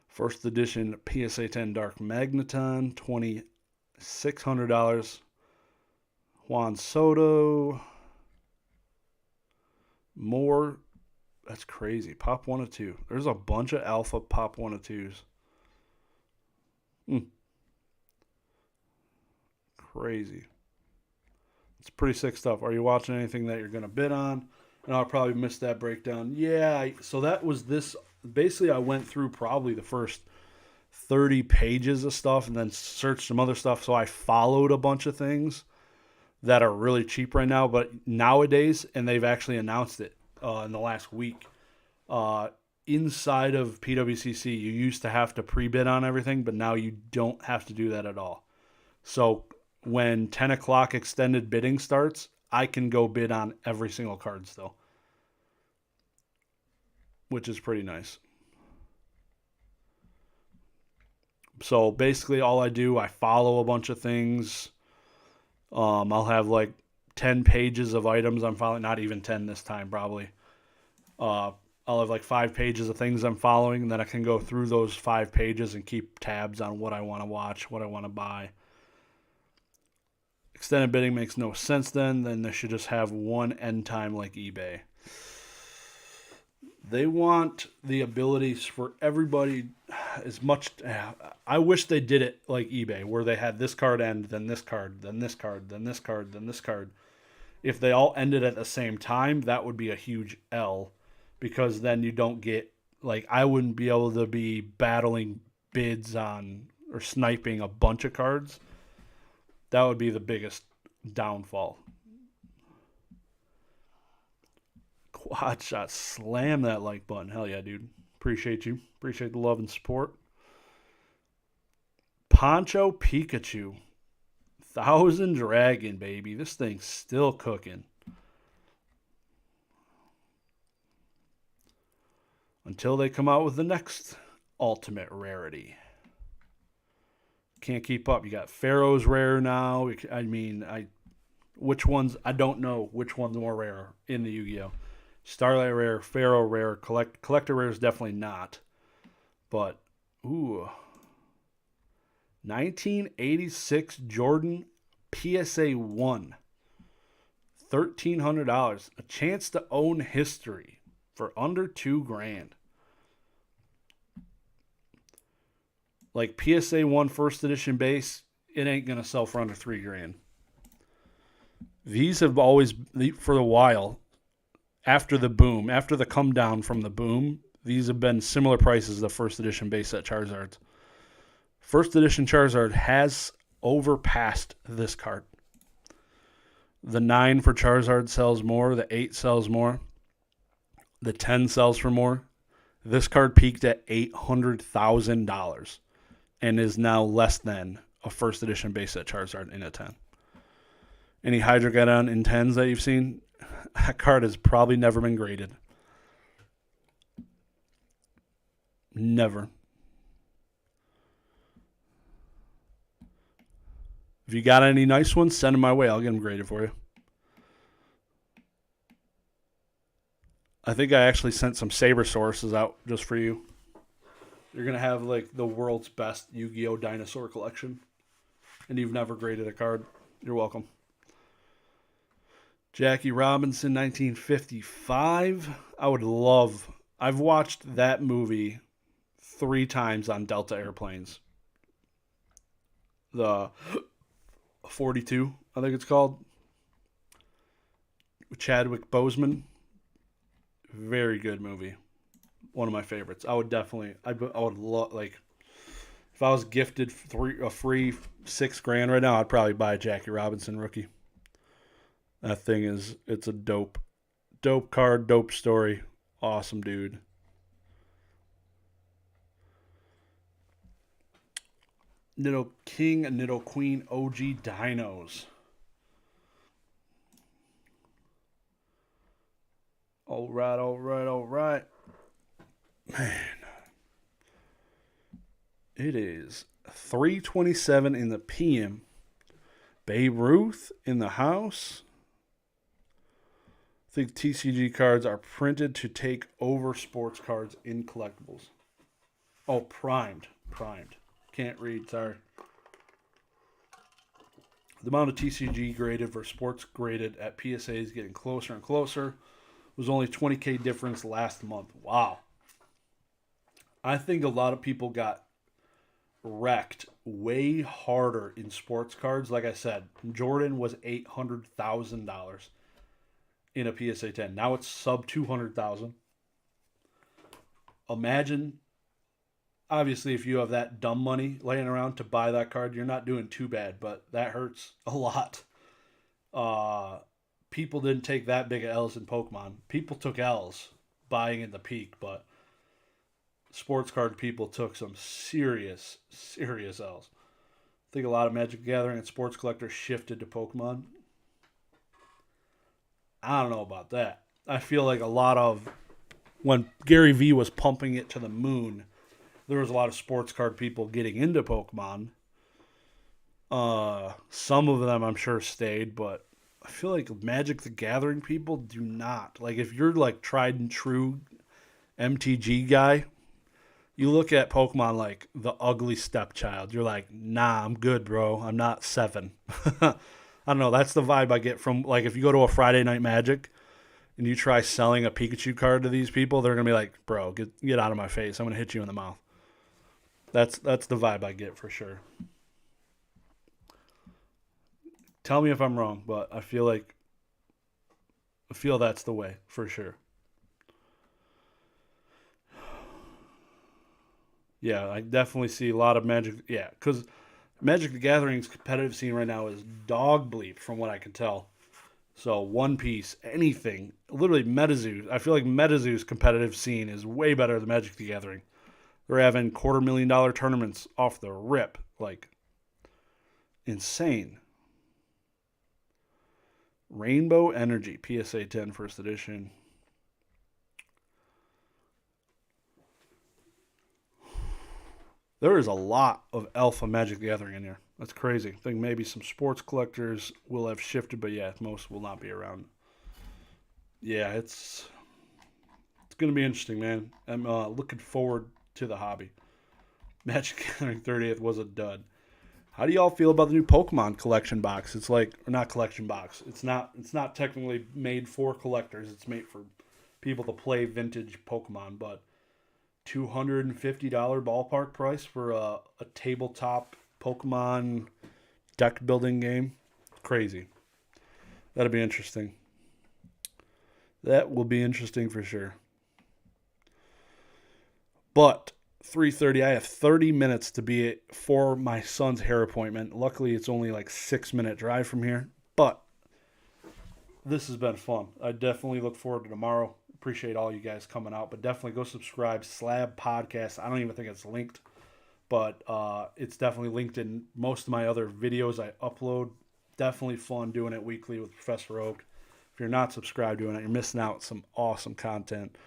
First edition PSA 10 Dark Magneton, $2,600. Juan Soto. More. That's crazy. Pop 1 of 2. There's a bunch of alpha pop 1 of 2s. Crazy. It's pretty sick stuff. Are you watching anything that you're gonna bid on? And I'll probably miss that breakdown. Yeah, so that was this. Basically, I went through probably the first 30 pages of stuff and then searched some other stuff. So I followed a bunch of things that are really cheap right now. But nowadays, and they've actually announced it in the last week, inside of PWCC, you used to have to pre-bid on everything, but now you don't have to do that at all. So when 10 o'clock extended bidding starts, I can go bid on every single card still, which is pretty nice. So basically all I do, I follow a bunch of things. I'll have like 10 pages of items I'm following. Not even 10 this time, probably. I'll have like 5 pages of things I'm following, and then I can go through those 5 pages and keep tabs on what I want to watch, what I want to buy. Extended bidding makes no sense then. Then they should just have one end time like eBay. They want the abilities for everybody as much. I wish they did it like eBay, where they had this card end, then this card, then this card, then this card, then this card. If they all ended at the same time, that would be a huge L, because then you don't get, like, I wouldn't be able to be battling bids on or sniping a bunch of cards. That would be the biggest downfall. Quad shot, slam that like button. Hell yeah, dude. Appreciate you. Appreciate the love and support. Poncho Pikachu. 1,000 Dragon, baby. This thing's still cooking. Until they come out with the next ultimate rarity. Can't keep up. You got Pharaoh's rare now. I mean, which ones? I don't know which one's more rare in the Yu-Gi-Oh. Starlight rare, Pharaoh rare, collector rare is definitely not. But, ooh. 1986 Jordan PSA 1. $1,300. A chance to own history for under $2,000. Like PSA 1 first edition base, it ain't going to sell for under $3,000. These have always, for a while, after the boom, after the come down from the boom, these have been similar prices to the first edition base set Charizards. First edition Charizard has overpassed this card. The 9 for Charizard sells more. The 8 sells more. The 10 sells for more. This card peaked at $800,000 and is now less than a first edition base set Charizard in a 10. Any Hydreigon in 10s that you've seen, that card has probably never been graded. Never. If you got any nice ones, send them my way. I'll get them graded for you. I think I actually sent some Sabersaurus out just for you. You're going to have like the world's best Yu-Gi-Oh! Dinosaur collection. And you've never graded a card. You're welcome. Jackie Robinson, 1955. I've watched that movie 3 times on Delta Airplanes. The 42, I think it's called. Chadwick Boseman. Very good movie. One of my favorites. I would love, like, if I was gifted a free $6,000 right now, I'd probably buy a Jackie Robinson rookie. That thing it's a dope card, dope story. Awesome dude. Nido King and Nido Queen OG Dinos. All right. Man. It is 3:27 in the PM. Babe Ruth in the house. I think TCG cards are printed to take over sports cards in collectibles. Oh, primed. Can't read, sorry. The amount of TCG graded versus sports graded at PSA is getting closer and closer. It was only 20K difference last month. Wow. I think a lot of people got wrecked way harder in sports cards. Like I said, Jordan was $800,000 in a PSA 10. Now it's sub 200,000. Imagine, obviously, if you have that dumb money laying around to buy that card, you're not doing too bad, but that hurts a lot. People didn't take that big of L's in Pokemon. People took L's buying in the peak, but sports card people took some serious L's. I think a lot of Magic the Gathering and sports collectors shifted to Pokemon. I don't know about that. I feel like a lot of, when Gary Vee was pumping it to the moon, there was a lot of sports card people getting into Pokemon. Some of them I'm sure stayed, but I feel like Magic the Gathering people do not. Like, if you're like tried and true MTG guy, you look at Pokemon like the ugly stepchild. You're like, nah, I'm good, bro. I'm not 7. I don't know. That's the vibe I get from, like, if you go to a Friday Night Magic and you try selling a Pikachu card to these people, they're going to be like, bro, get out of my face. I'm going to hit you in the mouth. That's the vibe I get for sure. Tell me if I'm wrong, but I feel that's the way for sure. Yeah, I definitely see a lot of Magic. Yeah, because Magic the Gathering's competitive scene right now is dog bleep from what I can tell. So One Piece, anything, literally MetaZoo. I feel like MetaZoo's competitive scene is way better than Magic the Gathering. They're having $250,000 tournaments off the rip, like insane. Rainbow Energy, PSA 10 first edition. There is a lot of Alpha Magic the Gathering in here. That's crazy. I think maybe some sports collectors will have shifted, but yeah, most will not be around. Yeah, it's going to be interesting, man. I'm looking forward to the hobby. Magic the Gathering 30th was a dud. How do y'all feel about the new Pokemon collection box? It's like, or not collection box. It's not technically made for collectors. It's made for people to play vintage Pokemon, but $250 ballpark price for a tabletop Pokemon deck building game. Crazy. That'll be interesting. That will be interesting for sure. But 3:30, I have 30 minutes to be for my son's hair appointment. Luckily, it's only like 6-minute drive from here. But this has been fun. I definitely look forward to tomorrow. appreciate all you guys coming out. But definitely go subscribe. Slab Podcast. I don't even think it's linked, but it's definitely linked in most of my other videos I upload. Definitely fun doing it weekly with Professor Oak. If you're not subscribed doing it, you're missing out on some awesome content.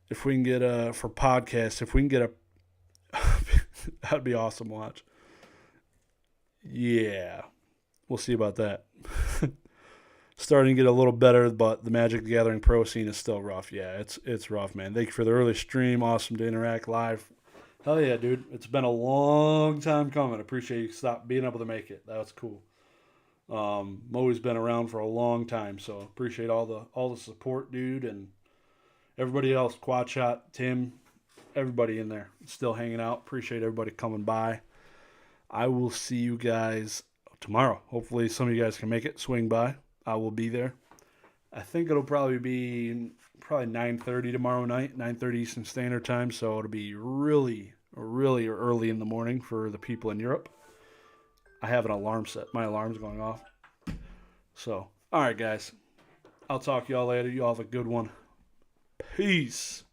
If we can get for podcasts, if we can get a, that'd be awesome. Watch. Yeah, we'll see about that. Starting to get a little better, but the Magic the Gathering Pro scene is still rough. Yeah, it's rough, man. Thank you for the early stream. Awesome to interact live. Hell yeah, dude. It's been a long time coming. Appreciate you being able to make it. That was cool. Mo's been around for a long time, so appreciate all the support, dude, and everybody else. Quad Shot, Tim, everybody in there still hanging out. Appreciate everybody coming by. I will see you guys tomorrow. Hopefully some of you guys can make it. Swing by. I will be there. I think it'll probably be 9:30 tomorrow night, 9:30 Eastern Standard Time. So it'll be really, really early in the morning for the people in Europe. I have an alarm set. My alarm's going off. So, all right, guys. I'll talk to y'all later. You all have a good one. Peace.